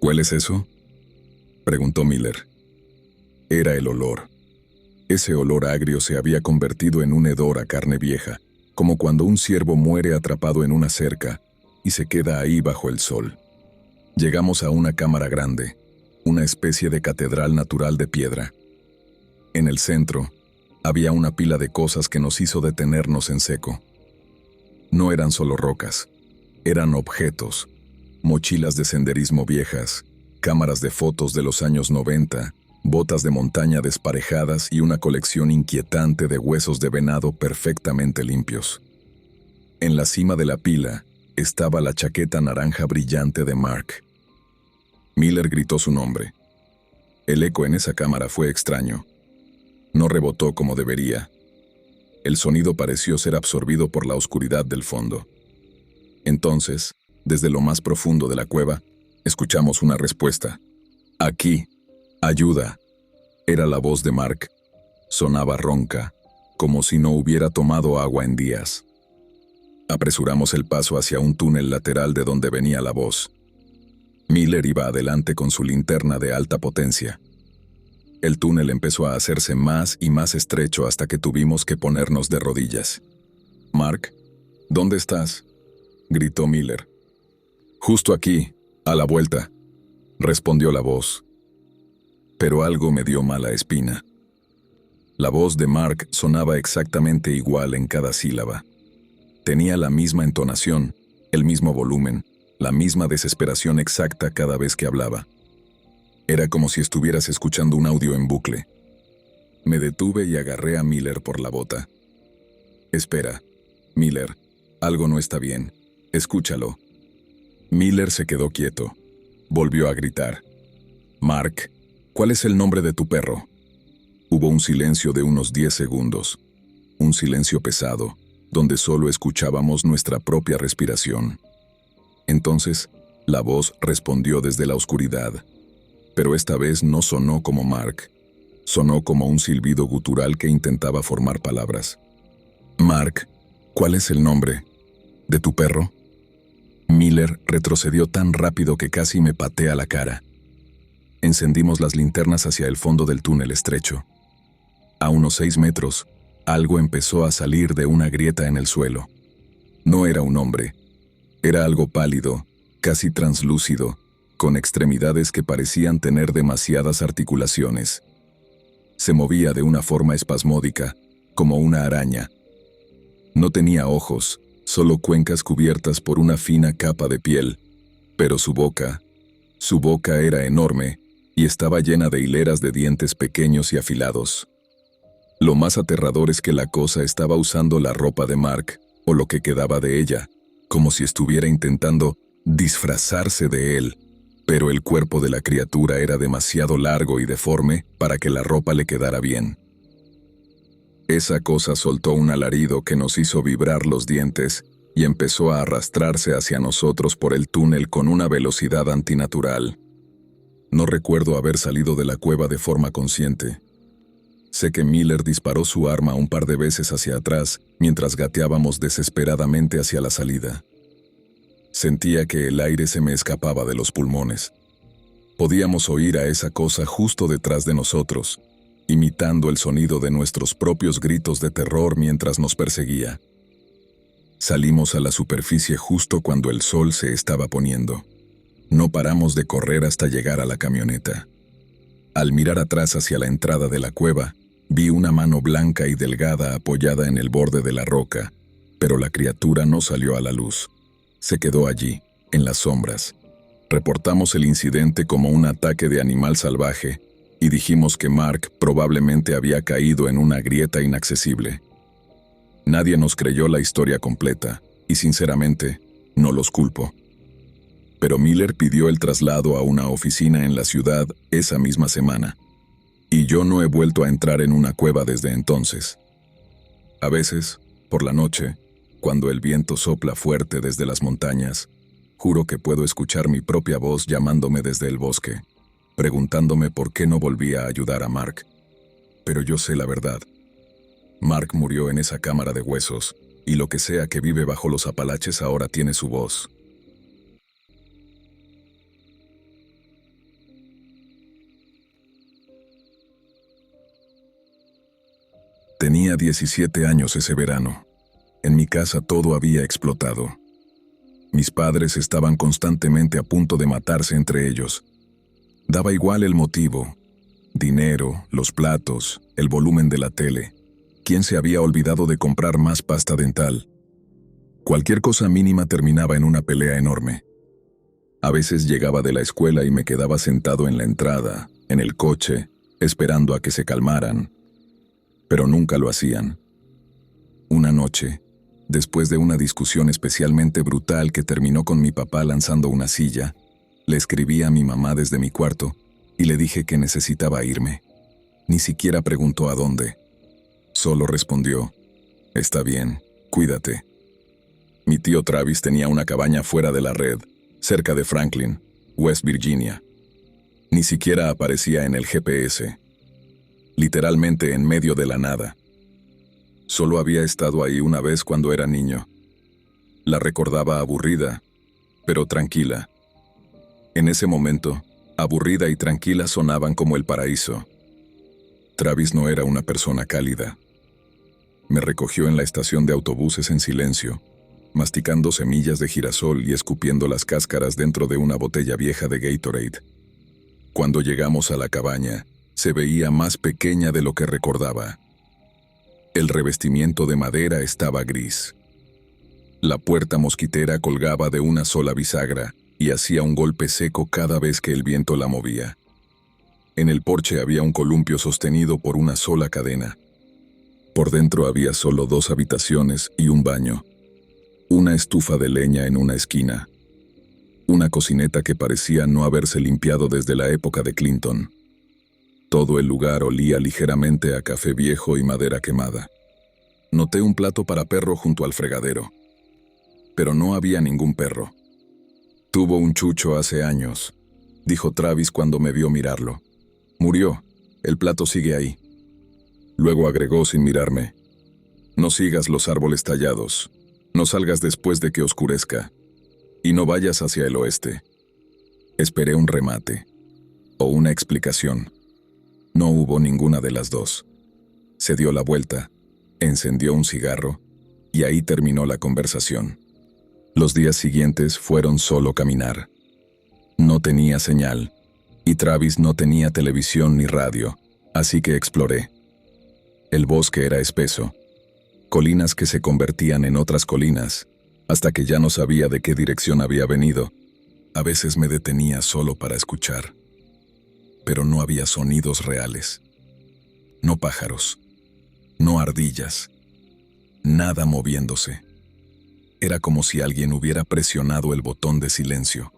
¿Hueles eso?, preguntó Miller. Era el olor. Ese olor agrio se había convertido en un hedor a carne vieja, como cuando un ciervo muere atrapado en una cerca y se queda ahí bajo el sol. Llegamos a una cámara grande, una especie de catedral natural de piedra. En el centro, había una pila de cosas que nos hizo detenernos en seco. No eran solo rocas, eran objetos, mochilas de senderismo viejas, cámaras de fotos de los años 90, botas de montaña desparejadas y una colección inquietante de huesos de venado perfectamente limpios. En la cima de la pila estaba la chaqueta naranja brillante de Mark. Miller gritó su nombre. El eco en esa cámara fue extraño. No rebotó como debería. El sonido pareció ser absorbido por la oscuridad del fondo. Entonces, desde lo más profundo de la cueva, escuchamos una respuesta. «Aquí. Ayuda». Era la voz de Mark. Sonaba ronca, como si no hubiera tomado agua en días. Apresuramos el paso hacia un túnel lateral de donde venía la voz. Miller iba adelante con su linterna de alta potencia. El túnel empezó a hacerse más y más estrecho hasta que tuvimos que ponernos de rodillas. «Mark, ¿dónde estás?», gritó Miller. «Justo aquí, a la vuelta», respondió la voz. Pero algo me dio mala espina. La voz de Mark sonaba exactamente igual en cada sílaba. Tenía la misma entonación, el mismo volumen, la misma desesperación exacta cada vez que hablaba. Era como si estuvieras escuchando un audio en bucle. Me detuve y agarré a Miller por la bota. «Espera, Miller, algo no está bien. Escúchalo». Miller se quedó quieto. Volvió a gritar. «Mark, ¿cuál es el nombre de tu perro?». Hubo un silencio de unos 10 segundos. Un silencio pesado, donde solo escuchábamos nuestra propia respiración. Entonces, la voz respondió desde la oscuridad. Pero esta vez no sonó como Mark. Sonó como un silbido gutural que intentaba formar palabras. «Mark, ¿cuál es el nombre de tu perro?». Miller retrocedió tan rápido que casi me patea la cara. Encendimos las linternas hacia el fondo del túnel estrecho. A unos 6 metros, algo empezó a salir de una grieta en el suelo. No era un hombre. Era algo pálido, casi translúcido, con extremidades que parecían tener demasiadas articulaciones. Se movía de una forma espasmódica, como una araña. No tenía ojos, solo cuencas cubiertas por una fina capa de piel, pero su boca era enorme y estaba llena de hileras de dientes pequeños y afilados. Lo más aterrador es que la cosa estaba usando la ropa de Mark, o lo que quedaba de ella, como si estuviera intentando disfrazarse de él, pero el cuerpo de la criatura era demasiado largo y deforme para que la ropa le quedara bien. Esa cosa soltó un alarido que nos hizo vibrar los dientes y empezó a arrastrarse hacia nosotros por el túnel con una velocidad antinatural. No recuerdo haber salido de la cueva de forma consciente. Sé que Miller disparó su arma un par de veces hacia atrás mientras gateábamos desesperadamente hacia la salida. Sentía que el aire se me escapaba de los pulmones. Podíamos oír a esa cosa justo detrás de nosotros, imitando el sonido de nuestros propios gritos de terror mientras nos perseguía. Salimos a la superficie justo cuando el sol se estaba poniendo. No paramos de correr hasta llegar a la camioneta. Al mirar atrás hacia la entrada de la cueva, vi una mano blanca y delgada apoyada en el borde de la roca, pero la criatura no salió a la luz. Se quedó allí, en las sombras. Reportamos el incidente como un ataque de animal salvaje y dijimos que Mark probablemente había caído en una grieta inaccesible. Nadie nos creyó la historia completa y, sinceramente, no los culpo. Pero Miller pidió el traslado a una oficina en la ciudad esa misma semana, y yo no he vuelto a entrar en una cueva desde entonces. A veces, por la noche, cuando el viento sopla fuerte desde las montañas, juro que puedo escuchar mi propia voz llamándome desde el bosque, preguntándome por qué no volvía a ayudar a Mark. Pero yo sé la verdad. Mark murió en esa cámara de huesos, y lo que sea que vive bajo los Apalaches ahora tiene su voz. Tenía 17 años ese verano. En mi casa todo había explotado. Mis padres estaban constantemente a punto de matarse entre ellos. Daba igual el motivo: dinero, los platos, el volumen de la tele. ¿Quién se había olvidado de comprar más pasta dental? Cualquier cosa mínima terminaba en una pelea enorme. A veces llegaba de la escuela y me quedaba sentado en la entrada, en el coche, esperando a que se calmaran. Pero nunca lo hacían. Una noche, después de una discusión especialmente brutal que terminó con mi papá lanzando una silla, le escribí a mi mamá desde mi cuarto y le dije que necesitaba irme. Ni siquiera preguntó a dónde. Solo respondió: «Está bien, cuídate». Mi tío Travis tenía una cabaña fuera de la red, cerca de Franklin, West Virginia. Ni siquiera aparecía en el GPS. Literalmente en medio de la nada. Solo había estado ahí una vez cuando era niño. La recordaba aburrida, pero tranquila. En ese momento, aburrida y tranquila sonaban como el paraíso. Travis no era una persona cálida. Me recogió en la estación de autobuses en silencio, masticando semillas de girasol y escupiendo las cáscaras dentro de una botella vieja de Gatorade. Cuando llegamos a la cabaña, se veía más pequeña de lo que recordaba. El revestimiento de madera estaba gris. La puerta mosquitera colgaba de una sola bisagra y hacía un golpe seco cada vez que el viento la movía. En el porche había un columpio sostenido por una sola cadena. Por dentro había solo 2 habitaciones y un baño. Una estufa de leña en una esquina. Una cocineta que parecía no haberse limpiado desde la época de Clinton. Todo el lugar olía ligeramente a café viejo y madera quemada. Noté un plato para perro junto al fregadero. Pero no había ningún perro. «Tuvo un chucho hace años», dijo Travis cuando me vio mirarlo. «Murió. El plato sigue ahí». Luego agregó sin mirarme: «No sigas los árboles tallados. No salgas después de que oscurezca. Y no vayas hacia el oeste». Esperé un remate. O una explicación. No hubo ninguna de las dos. Se dio la vuelta, encendió un cigarro, y ahí terminó la conversación. Los días siguientes fueron solo caminar. No tenía señal, y Travis no tenía televisión ni radio, así que exploré. El bosque era espeso, colinas que se convertían en otras colinas, hasta que ya no sabía de qué dirección había venido. A veces me detenía solo para escuchar. Pero no había sonidos reales. No pájaros. No ardillas. Nada moviéndose. Era como si alguien hubiera presionado el botón de silencio.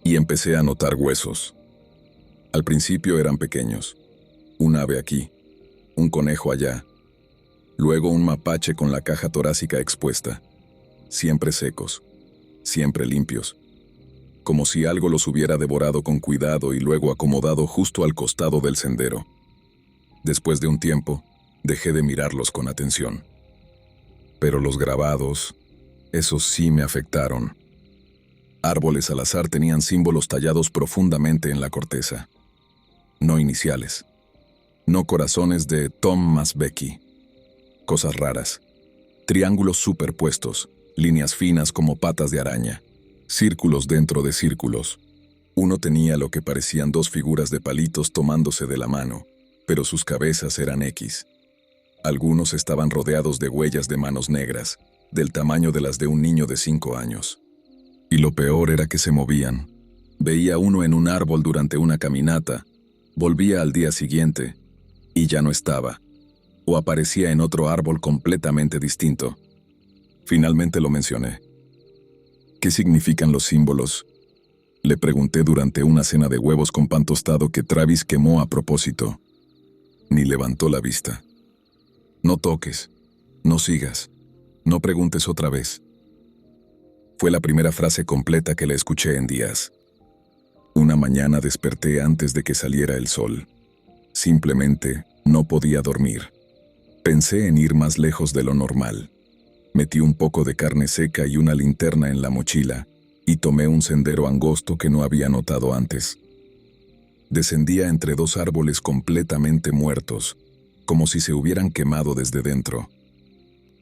Y empecé a notar huesos. Al principio eran pequeños. Un ave aquí, un conejo allá. Luego un mapache con la caja torácica expuesta. Siempre secos, siempre limpios. Como si algo los hubiera devorado con cuidado y luego acomodado justo al costado del sendero. Después de un tiempo, dejé de mirarlos con atención. Pero los grabados, esos sí me afectaron. Árboles al azar tenían símbolos tallados profundamente en la corteza. No iniciales, no corazones de Tom más Becky. Cosas raras. Triángulos superpuestos, líneas finas como patas de araña, círculos dentro de círculos. Uno tenía lo que parecían dos figuras de palitos tomándose de la mano, pero sus cabezas eran X. Algunos estaban rodeados de huellas de manos negras, del tamaño de las de un niño de 5 años. Y lo peor era que se movían. Veía uno en un árbol durante una caminata, volvía al día siguiente y ya no estaba, o aparecía en otro árbol completamente distinto. Finalmente lo mencioné. ¿Qué significan los símbolos? Le pregunté durante una cena de huevos con pan tostado que Travis quemó a propósito. Ni levantó la vista. No toques, no sigas, no preguntes otra vez. Fue la primera frase completa que le escuché en días. Una mañana desperté antes de que saliera el sol. Simplemente no podía dormir. Pensé en ir más lejos de lo normal. Metí un poco de carne seca y una linterna en la mochila y tomé un sendero angosto que no había notado antes. Descendía entre dos árboles completamente muertos, como si se hubieran quemado desde dentro.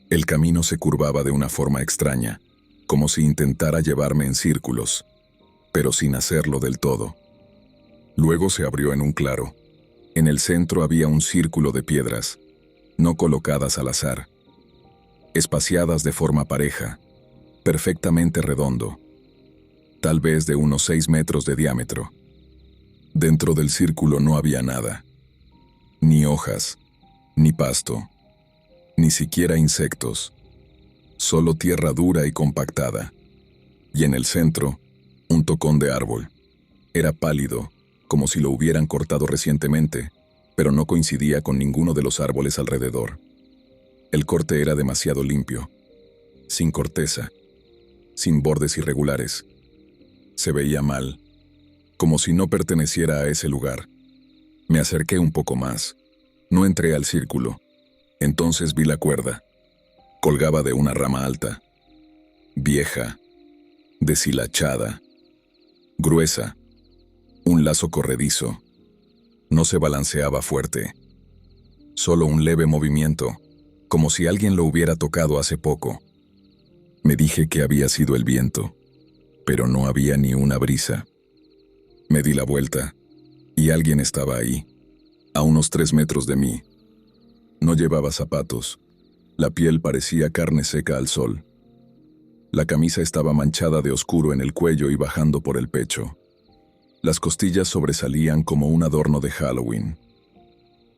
El camino se curvaba de una forma extraña, como si intentara llevarme en círculos, pero sin hacerlo del todo. Luego se abrió en un claro. En el centro había un círculo de piedras, no colocadas al azar, espaciadas de forma pareja, perfectamente redondo, tal vez de unos 6 metros de diámetro. Dentro del círculo no había nada, ni hojas, ni pasto, ni siquiera insectos, solo tierra dura y compactada. Y en el centro, un tocón de árbol. Era pálido, como si lo hubieran cortado recientemente, pero no coincidía con ninguno de los árboles alrededor. El corte era demasiado limpio, sin corteza, sin bordes irregulares. Se veía mal, como si no perteneciera a ese lugar. Me acerqué un poco más. No entré al círculo. Entonces vi la cuerda. Colgaba de una rama alta, vieja, deshilachada, gruesa, un lazo corredizo. No se balanceaba fuerte. Solo un leve movimiento, como si alguien lo hubiera tocado hace poco. Me dije que había sido el viento, pero no había ni una brisa. Me di la vuelta, y alguien estaba ahí, a unos 3 metros de mí. No llevaba zapatos. La piel parecía carne seca al sol. La camisa estaba manchada de oscuro en el cuello y bajando por el pecho. Las costillas sobresalían como un adorno de Halloween.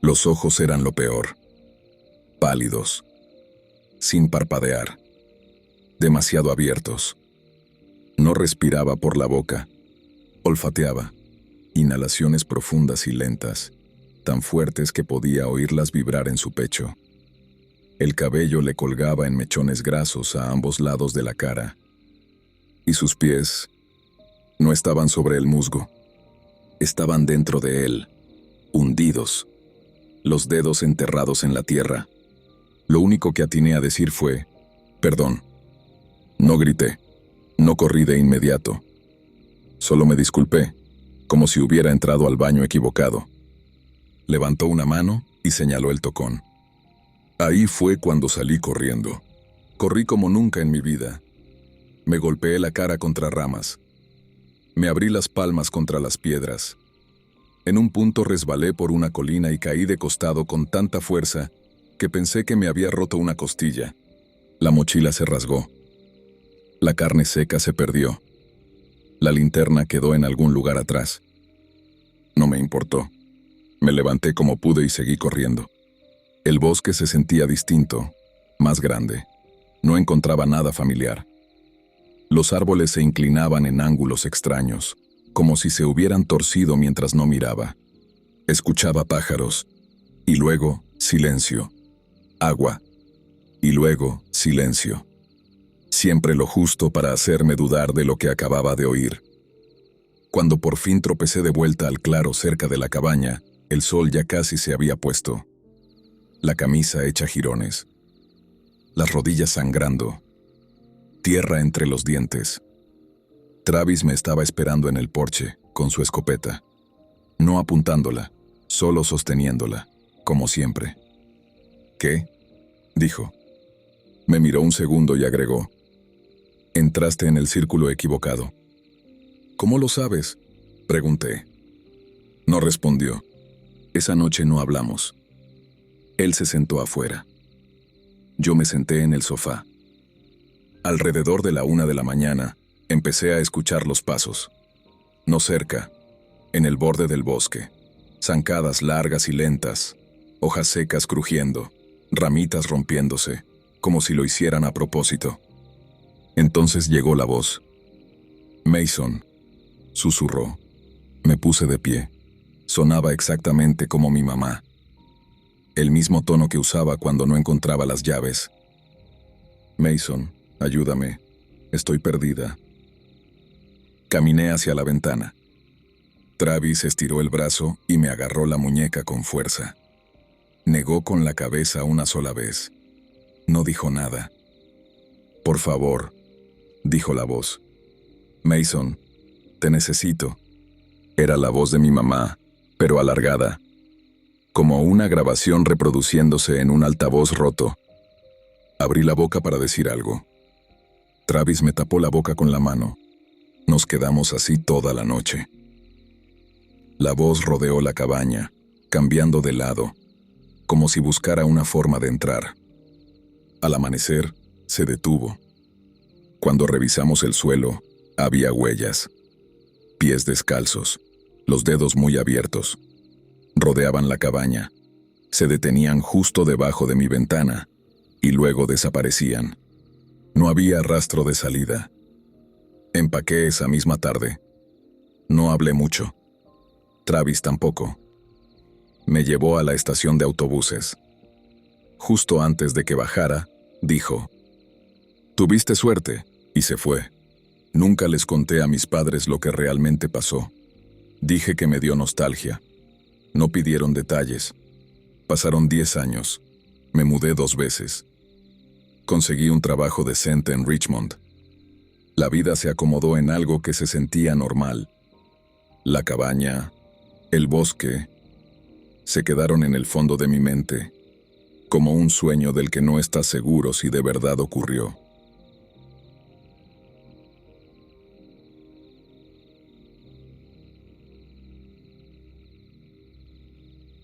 Los ojos eran lo peor. Pálidos, sin parpadear, demasiado abiertos. No respiraba por la boca. Olfateaba, inhalaciones profundas y lentas, tan fuertes que podía oírlas vibrar en su pecho. El cabello le colgaba en mechones grasos a ambos lados de la cara. Y sus pies no estaban sobre el musgo. Estaban dentro de él, hundidos, los dedos enterrados en la tierra. Lo único que atiné a decir fue, «Perdón». No grité, no corrí de inmediato. Solo me disculpé, como si hubiera entrado al baño equivocado. Levantó una mano y señaló el tocón. Ahí fue cuando salí corriendo. Corrí como nunca en mi vida. Me golpeé la cara contra ramas. Me abrí las palmas contra las piedras. En un punto resbalé por una colina y caí de costado con tanta fuerza que pensé que me había roto una costilla. La mochila se rasgó. La carne seca se perdió. La linterna quedó en algún lugar atrás. No me importó. Me levanté como pude y seguí corriendo. El bosque se sentía distinto, más grande. No encontraba nada familiar. Los árboles se inclinaban en ángulos extraños, como si se hubieran torcido mientras no miraba. Escuchaba pájaros, y luego silencio. Agua, y luego silencio. Siempre lo justo para hacerme dudar de lo que acababa de oír. Cuando por fin tropecé de vuelta al claro cerca de la cabaña, el sol ya casi se había puesto. La camisa hecha jirones. Las rodillas sangrando. Tierra entre los dientes. Travis me estaba esperando en el porche, con su escopeta. No apuntándola, solo sosteniéndola. como siempre. ¿Qué? Dijo. Me miró un segundo y agregó. Entraste en el círculo equivocado. ¿Cómo lo sabes? Pregunté. No respondió. Esa noche no hablamos. Él se sentó afuera. Yo me senté en el sofá. Alrededor de la 1 de la mañana, empecé a escuchar los pasos. No cerca, en el borde del bosque. Zancadas largas y lentas, hojas secas crujiendo, ramitas rompiéndose, como si lo hicieran a propósito. Entonces llegó la voz. Mason, susurró. Me puse de pie. Sonaba exactamente como mi mamá. El mismo tono que usaba cuando no encontraba las llaves. Mason, ayúdame. Estoy perdida. Caminé hacia la ventana. Travis estiró el brazo y me agarró la muñeca con fuerza. Negó con la cabeza una sola vez. No dijo nada. Por favor, dijo la voz. Mason, te necesito. Era la voz de mi mamá, pero alargada, como una grabación reproduciéndose en un altavoz roto. Abrí la boca para decir algo. Travis me tapó la boca con la mano. Nos quedamos así toda la noche. La voz rodeó la cabaña, cambiando de lado, como si buscara una forma de entrar. Al amanecer, se detuvo. Cuando revisamos el suelo, había huellas. Pies descalzos, los dedos muy abiertos. Rodeaban la cabaña. Se detenían justo debajo de mi ventana y luego desaparecían. No había rastro de salida. Empaqué esa misma tarde. No hablé mucho. Travis tampoco. Me llevó a la estación de autobuses. Justo antes de que bajara, dijo, «Tuviste suerte», y se fue. Nunca les conté a mis padres lo que realmente pasó. Dije que me dio nostalgia. No pidieron detalles. Pasaron 10 años. Me mudé 2 veces. Conseguí un trabajo decente en Richmond. La vida se acomodó en algo que se sentía normal. La cabaña, el bosque, se quedaron en el fondo de mi mente, como un sueño del que no estás seguro si de verdad ocurrió.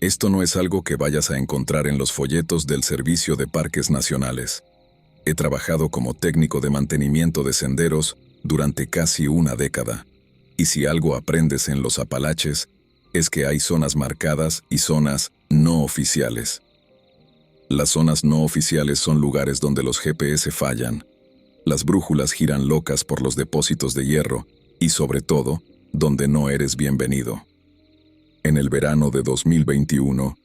Esto no es algo que vayas a encontrar en los folletos del Servicio de Parques Nacionales. He trabajado como técnico de mantenimiento de senderos durante casi una década. Y si algo aprendes en los Apalaches, es que hay zonas marcadas y zonas no oficiales. Las zonas no oficiales son lugares donde los GPS fallan. Las brújulas giran locas por los depósitos de hierro y, sobre todo, donde no eres bienvenido. En el verano de 2021,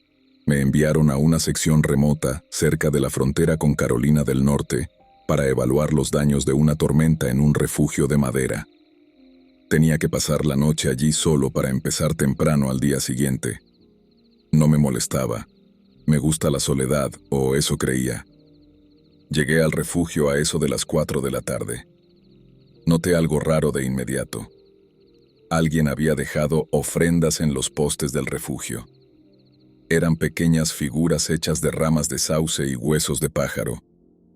me enviaron a una sección remota cerca de la frontera con Carolina del Norte para evaluar los daños de una tormenta en un refugio de madera. Tenía que pasar la noche allí solo para empezar temprano al día siguiente. No me molestaba. Me gusta la soledad, o eso creía. Llegué al refugio a eso de las 4 de la tarde. Noté algo raro de inmediato. Alguien había dejado ofrendas en los postes del refugio. Eran pequeñas figuras hechas de ramas de sauce y huesos de pájaro,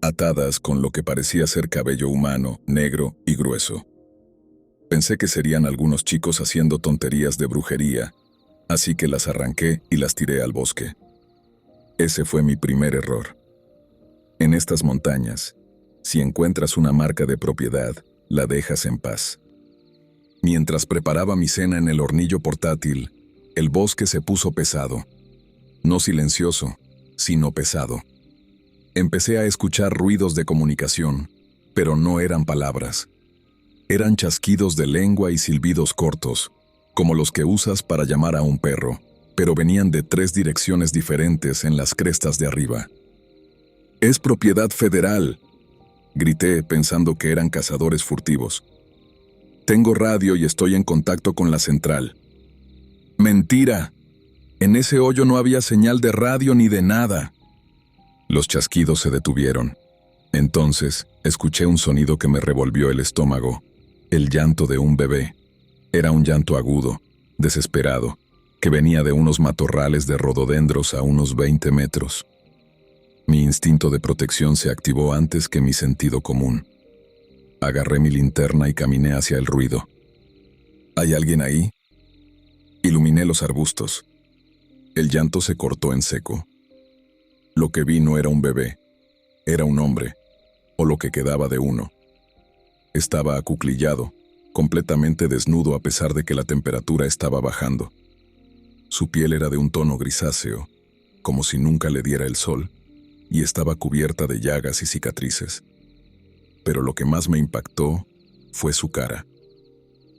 atadas con lo que parecía ser cabello humano, negro y grueso. Pensé que serían algunos chicos haciendo tonterías de brujería, así que las arranqué y las tiré al bosque. Ese fue mi primer error. En estas montañas, si encuentras una marca de propiedad, la dejas en paz. Mientras preparaba mi cena en el hornillo portátil, el bosque se puso pesado. No silencioso, sino pesado. Empecé a escuchar ruidos de comunicación, pero no eran palabras. Eran chasquidos de lengua y silbidos cortos, como los que usas para llamar a un perro, pero venían de 3 direcciones diferentes en las crestas de arriba. «Es propiedad federal», grité pensando que eran cazadores furtivos. «Tengo radio y estoy en contacto con la central». «¡Mentira! En ese hoyo no había señal de radio ni de nada». Los chasquidos se detuvieron. Entonces, escuché un sonido que me revolvió el estómago. El llanto de un bebé. Era un llanto agudo, desesperado. que venía de unos matorrales de rododendros a unos 20 metros. Mi instinto de protección se activó antes que mi sentido común. Agarré mi linterna y caminé hacia el ruido. ¿Hay alguien ahí? Iluminé los arbustos. El llanto se cortó en seco. Lo que vi no era un bebé, era un hombre, o lo que quedaba de uno. Estaba acuclillado, completamente desnudo a pesar de que la temperatura estaba bajando. Su piel era de un tono grisáceo, como si nunca le diera el sol, y estaba cubierta de llagas y cicatrices. Pero lo que más me impactó fue su cara.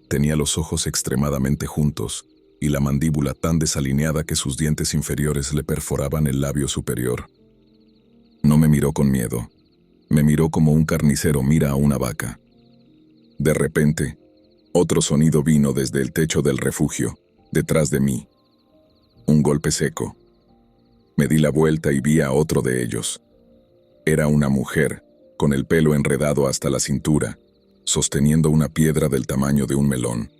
Tenía los ojos extremadamente juntos y la mandíbula tan desalineada que sus dientes inferiores le perforaban el labio superior. No me miró con miedo. Me miró como un carnicero mira a una vaca. De repente, otro sonido vino desde el techo del refugio, detrás de mí. Un golpe seco. Me di la vuelta y vi a otro de ellos. Era una mujer, con el pelo enredado hasta la cintura, sosteniendo una piedra del tamaño de un melón.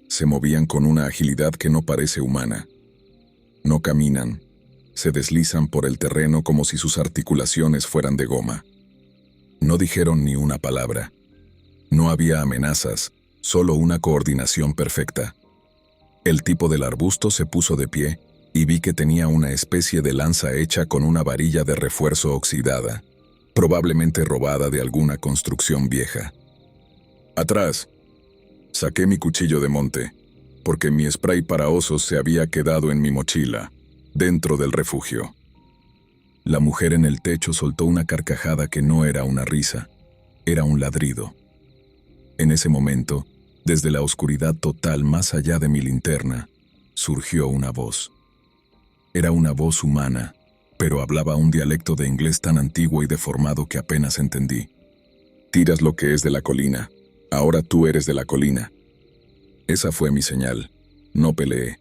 Se movían con una agilidad que no parece humana. No caminan, se deslizan por el terreno como si sus articulaciones fueran de goma. No dijeron ni una palabra. No había amenazas, solo una coordinación perfecta. El tipo del arbusto se puso de pie y vi que tenía una especie de lanza hecha con una varilla de refuerzo oxidada, probablemente robada de alguna construcción vieja. Atrás. Saqué mi cuchillo de monte, porque mi spray para osos se había quedado en mi mochila, dentro del refugio. La mujer en el techo soltó una carcajada que no era una risa, era un ladrido. En ese momento, desde la oscuridad total más allá de mi linterna, surgió una voz. Era una voz humana, pero hablaba un dialecto de inglés tan antiguo y deformado que apenas entendí. Tiras lo que es de la colina. Ahora tú eres de la colina. Esa fue mi señal. No peleé.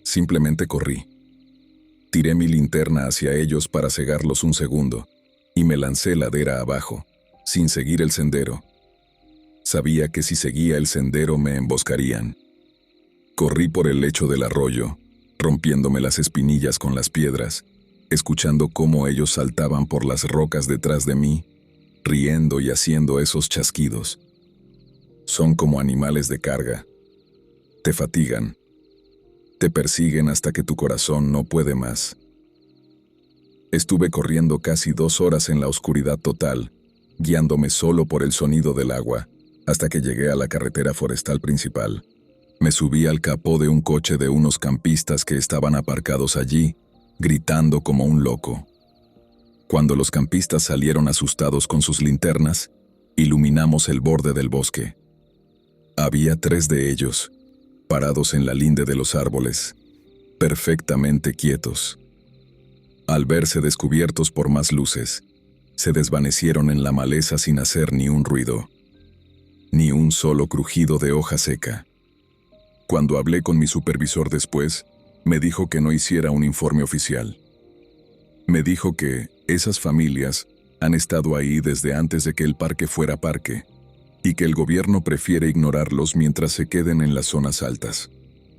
Simplemente corrí. Tiré mi linterna hacia ellos para cegarlos un segundo, y me lancé ladera abajo, sin seguir el sendero. Sabía que si seguía el sendero me emboscarían. Corrí por el lecho del arroyo, rompiéndome las espinillas con las piedras, escuchando cómo ellos saltaban por las rocas detrás de mí, riendo y haciendo esos chasquidos. Son como animales de carga. Te fatigan. Te persiguen hasta que tu corazón no puede más. Estuve corriendo casi 2 horas en la oscuridad total, guiándome solo por el sonido del agua, hasta que llegué a la carretera forestal principal. Me subí al capó de un coche de unos campistas que estaban aparcados allí, gritando como un loco. Cuando los campistas salieron asustados con sus linternas, iluminamos el borde del bosque. Había 3 de ellos, parados en la linde de los árboles, perfectamente quietos. Al verse descubiertos por más luces, se desvanecieron en la maleza sin hacer ni un ruido, ni un solo crujido de hoja seca. Cuando hablé con mi supervisor después, me dijo que no hiciera un informe oficial. Me dijo que esas familias han estado ahí desde antes de que el parque fuera parque, y que el gobierno prefiere ignorarlos mientras se queden en las zonas altas.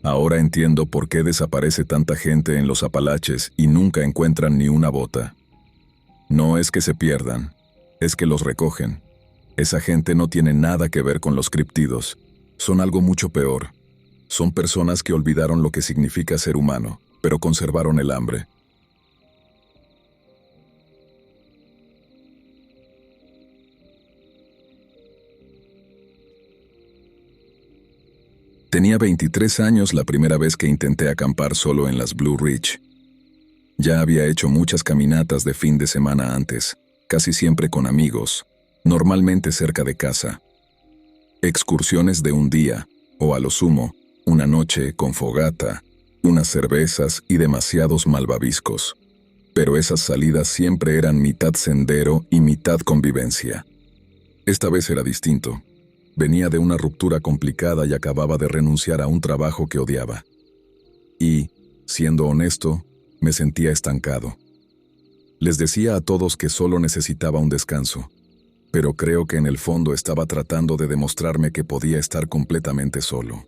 Ahora entiendo por qué desaparece tanta gente en los Apalaches y nunca encuentran ni una bota. No es que se pierdan, es que los recogen. Esa gente no tiene nada que ver con los criptidos. Son algo mucho peor. Son personas que olvidaron lo que significa ser humano, pero conservaron el hambre. Tenía 23 años la primera vez que intenté acampar solo en las Blue Ridge. Ya había hecho muchas caminatas de fin de semana antes, casi siempre con amigos, normalmente cerca de casa. Excursiones de un día, o a lo sumo, una noche con fogata, unas cervezas y demasiados malvaviscos. Pero esas salidas siempre eran mitad sendero y mitad convivencia. Esta vez era distinto. Venía de una ruptura complicada y acababa de renunciar a un trabajo que odiaba. Y, siendo honesto, me sentía estancado. Les decía a todos que solo necesitaba un descanso, pero creo que en el fondo estaba tratando de demostrarme que podía estar completamente solo.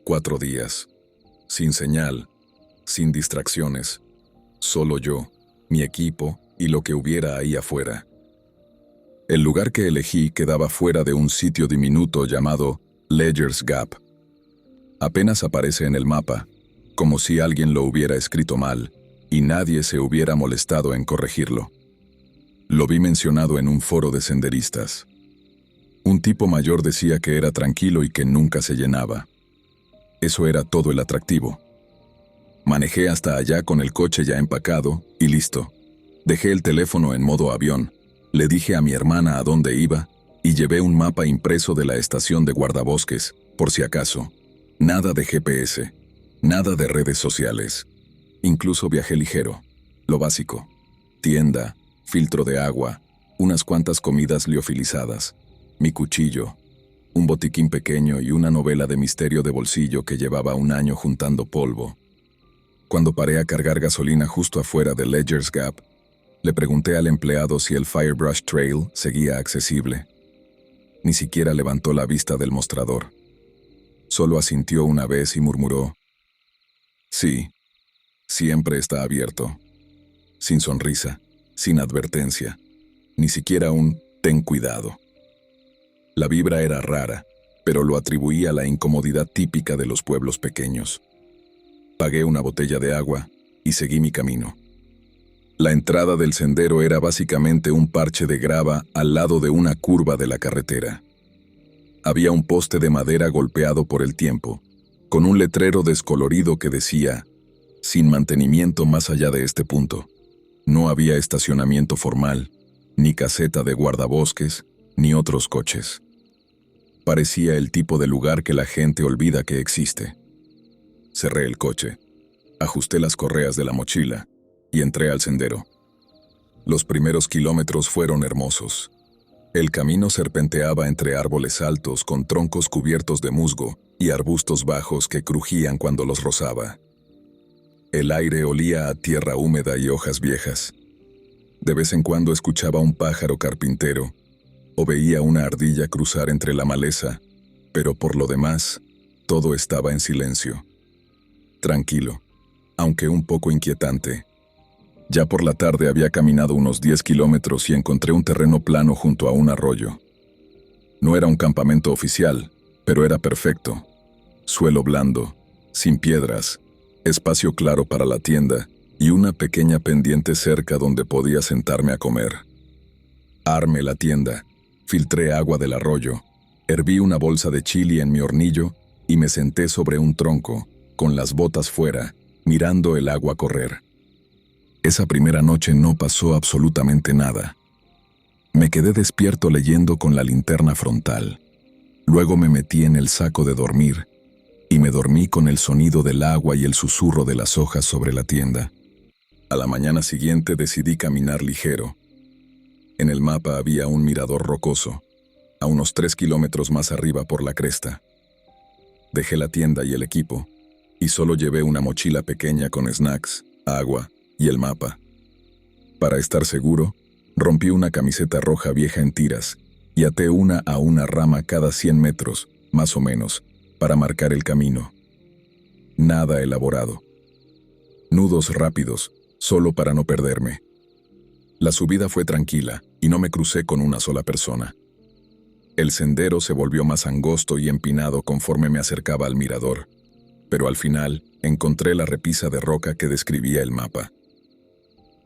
4 días. sin señal, sin distracciones, solo yo, mi equipo y lo que hubiera ahí afuera. El lugar que elegí quedaba fuera de un sitio diminuto llamado Ledger's Gap. Apenas aparece en el mapa, como si alguien lo hubiera escrito mal y nadie se hubiera molestado en corregirlo. Lo vi mencionado en un foro de senderistas. Un tipo mayor decía que era tranquilo y que nunca se llenaba. Eso era todo el atractivo. Manejé hasta allá con el coche ya empacado y listo. Dejé el teléfono en modo avión, le dije a mi hermana a dónde iba y llevé un mapa impreso de la estación de guardabosques, por si acaso. Nada de GPS, nada de redes sociales. Incluso viajé ligero, lo básico. Tienda, filtro de agua, unas cuantas comidas liofilizadas, mi cuchillo, un botiquín pequeño y una novela de misterio de bolsillo que llevaba un año juntando polvo. Cuando paré a cargar gasolina justo afuera de Ledger's Gap, le pregunté al empleado si el Firebrush Trail seguía accesible. Ni siquiera levantó la vista del mostrador. Solo asintió una vez y murmuró: «Sí, siempre está abierto». Sin sonrisa, sin advertencia, ni siquiera un «ten cuidado». La vibra era rara, pero lo atribuí a la incomodidad típica de los pueblos pequeños. Pagué una botella de agua y seguí mi camino. La entrada del sendero era básicamente un parche de grava al lado de una curva de la carretera. Había un poste de madera golpeado por el tiempo, con un letrero descolorido que decía: «Sin mantenimiento más allá de este punto». No había estacionamiento formal, ni caseta de guardabosques, ni otros coches. Parecía el tipo de lugar que la gente olvida que existe. Cerré el coche, ajusté las correas de la mochila y entré al sendero. Los primeros kilómetros fueron hermosos. El camino serpenteaba entre árboles altos con troncos cubiertos de musgo y arbustos bajos que crujían cuando los rozaba. El aire olía a tierra húmeda y hojas viejas. De vez en cuando escuchaba un pájaro carpintero o veía una ardilla cruzar entre la maleza, pero por lo demás, todo estaba en silencio. Tranquilo, aunque un poco inquietante. Ya por la tarde había caminado unos 10 kilómetros y encontré un terreno plano junto a un arroyo. No era un campamento oficial, pero era perfecto. Suelo blando, sin piedras, espacio claro para la tienda y una pequeña pendiente cerca donde podía sentarme a comer. Armé la tienda, filtré agua del arroyo, herví una bolsa de chili en mi hornillo y me senté sobre un tronco, con las botas fuera, mirando el agua correr. Esa primera noche no pasó absolutamente nada. Me quedé despierto leyendo con la linterna frontal. Luego me metí en el saco de dormir y me dormí con el sonido del agua y el susurro de las hojas sobre la tienda. A la mañana siguiente decidí caminar ligero. En el mapa había un mirador rocoso, a unos 3 kilómetros más arriba por la cresta. Dejé la tienda y el equipo, y solo llevé una mochila pequeña con snacks, agua y el mapa. Para estar seguro, rompí una camiseta roja vieja en tiras y até una a una rama cada 100 metros, más o menos, para marcar el camino. Nada elaborado. Nudos rápidos, solo para no perderme. La subida fue tranquila y no me crucé con una sola persona. El sendero se volvió más angosto y empinado conforme me acercaba al mirador, pero al final encontré la repisa de roca que describía el mapa.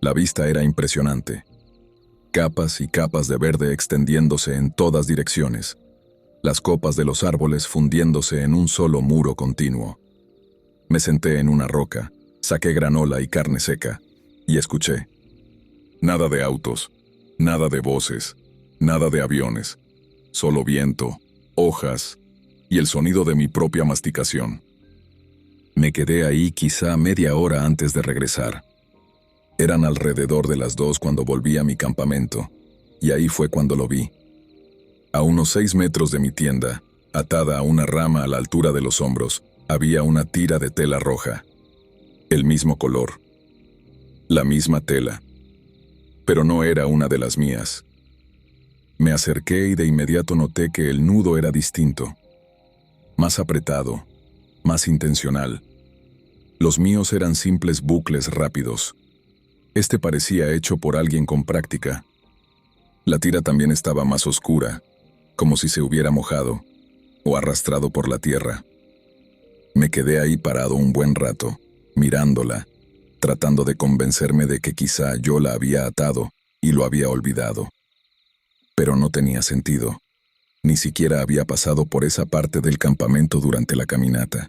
La vista era impresionante. Capas y capas de verde extendiéndose en todas direcciones, las copas de los árboles fundiéndose en un solo muro continuo. Me senté en una roca, saqué granola y carne seca, y escuché. Nada de autos, nada de voces, nada de aviones, solo viento, hojas y el sonido de mi propia masticación. Me quedé ahí quizá media hora antes de regresar. Eran alrededor de las 2 cuando volví a mi campamento, y ahí fue cuando lo vi. A unos 6 metros de mi tienda, atada a una rama a la altura de los hombros, había una tira de tela roja. El mismo color. La misma tela. Pero no era una de las mías. Me acerqué y de inmediato noté que el nudo era distinto. Más apretado, más intencional. Los míos eran simples bucles rápidos. Este parecía hecho por alguien con práctica. La tira también estaba más oscura, como si se hubiera mojado o arrastrado por la tierra. Me quedé ahí parado un buen rato, mirándola, tratando de convencerme de que quizá yo la había atado y lo había olvidado. Pero no tenía sentido. Ni siquiera había pasado por esa parte del campamento durante la caminata.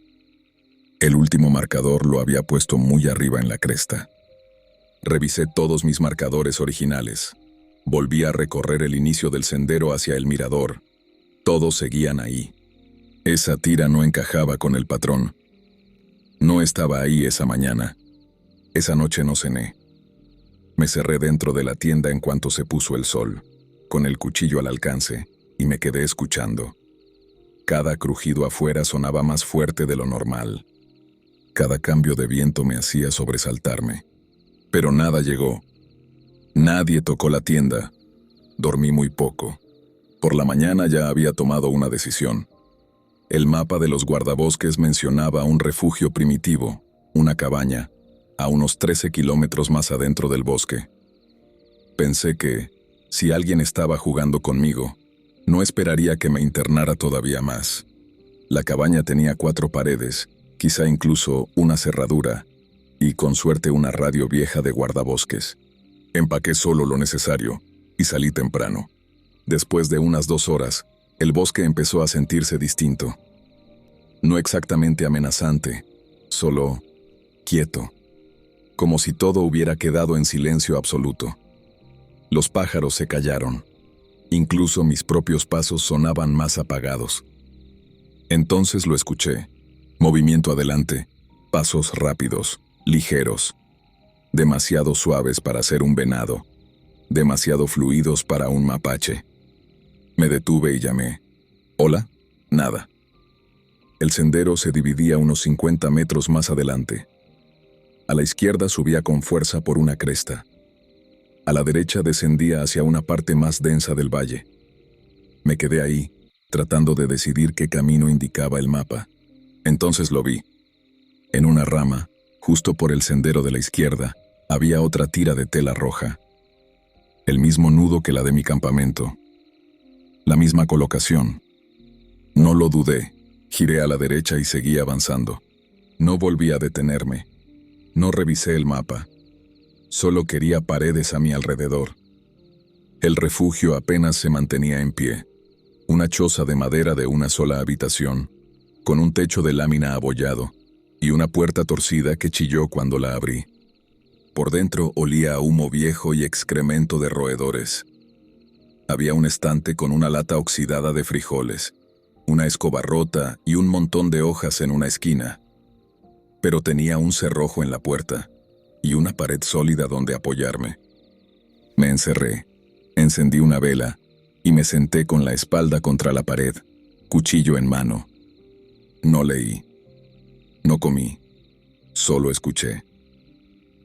El último marcador lo había puesto muy arriba en la cresta. Revisé todos mis marcadores originales. Volví a recorrer el inicio del sendero hacia el mirador. Todos seguían ahí. Esa tira no encajaba con el patrón. No estaba ahí esa mañana. Esa noche no cené. Me cerré dentro de la tienda en cuanto se puso el sol, con el cuchillo al alcance, y me quedé escuchando. Cada crujido afuera sonaba más fuerte de lo normal. Cada cambio de viento me hacía sobresaltarme. Pero nada llegó. Nadie tocó la tienda. Dormí muy poco. Por la mañana ya había tomado una decisión. El mapa de los guardabosques mencionaba un refugio primitivo, una cabaña, a unos 13 kilómetros más adentro del bosque. Pensé que, si alguien estaba jugando conmigo, no esperaría que me internara todavía más. La cabaña tenía 4 paredes, quizá incluso una cerradura, y con suerte una radio vieja de guardabosques. Empaqué solo lo necesario y salí temprano. Después de unas 2 horas, el bosque empezó a sentirse distinto. No exactamente amenazante, solo quieto, como si todo hubiera quedado en silencio absoluto. Los pájaros se callaron. Incluso mis propios pasos sonaban más apagados. Entonces lo escuché. Movimiento adelante, pasos rápidos, ligeros, demasiado suaves para ser un venado, demasiado fluidos para un mapache. Me detuve y llamé. ¿Hola? Nada. El sendero se dividía unos 50 metros más adelante. A la izquierda subía con fuerza por una cresta. A la derecha descendía hacia una parte más densa del valle. Me quedé ahí, tratando de decidir qué camino indicaba el mapa. Entonces lo vi. En una rama, justo por el sendero de la izquierda, había otra tira de tela roja. El mismo nudo que la de mi campamento. La misma colocación. No lo dudé. Giré a la derecha y seguí avanzando. No volví a detenerme. No revisé el mapa. Solo quería paredes a mi alrededor. El refugio apenas se mantenía en pie. Una choza de madera de una sola habitación, con un techo de lámina abollado y una puerta torcida que chilló cuando la abrí. Por dentro olía a humo viejo y excremento de roedores. Había un estante con una lata oxidada de frijoles, una escoba rota y un montón de hojas en una esquina. Pero tenía un cerrojo en la puerta y una pared sólida donde apoyarme. Me encerré, encendí una vela y me senté con la espalda contra la pared, cuchillo en mano. No leí. No comí. Solo escuché.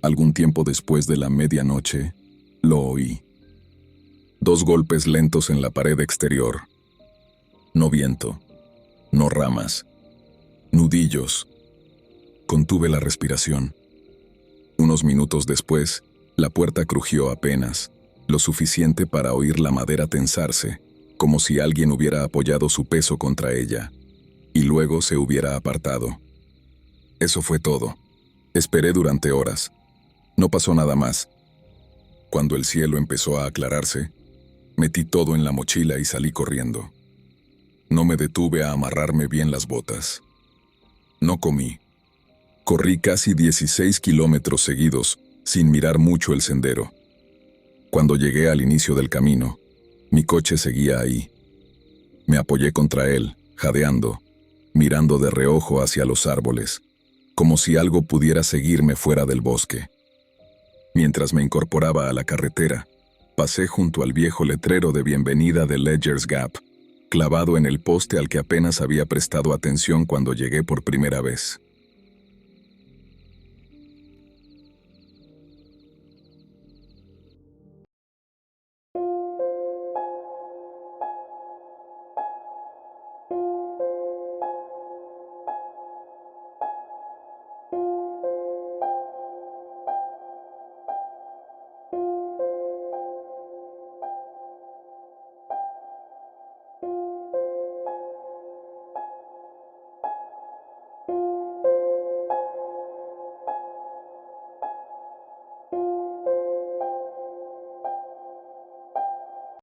Algún tiempo después de la medianoche, lo oí. 2 golpes lentos en la pared exterior. No viento. No ramas. Nudillos. Contuve la respiración. Unos minutos después, la puerta crujió apenas, lo suficiente para oír la madera tensarse, como si alguien hubiera apoyado su peso contra ella, y luego se hubiera apartado. Eso fue todo. Esperé durante horas. No pasó nada más. Cuando el cielo empezó a aclararse, metí todo en la mochila y salí corriendo. No me detuve a amarrarme bien las botas. No comí. Corrí casi 16 kilómetros seguidos, sin mirar mucho el sendero. Cuando llegué al inicio del camino, mi coche seguía ahí. Me apoyé contra él, jadeando, mirando de reojo hacia los árboles, como si algo pudiera seguirme fuera del bosque. Mientras me incorporaba a la carretera, pasé junto al viejo letrero de bienvenida de Ledger's Gap, clavado en el poste al que apenas había prestado atención cuando llegué por primera vez.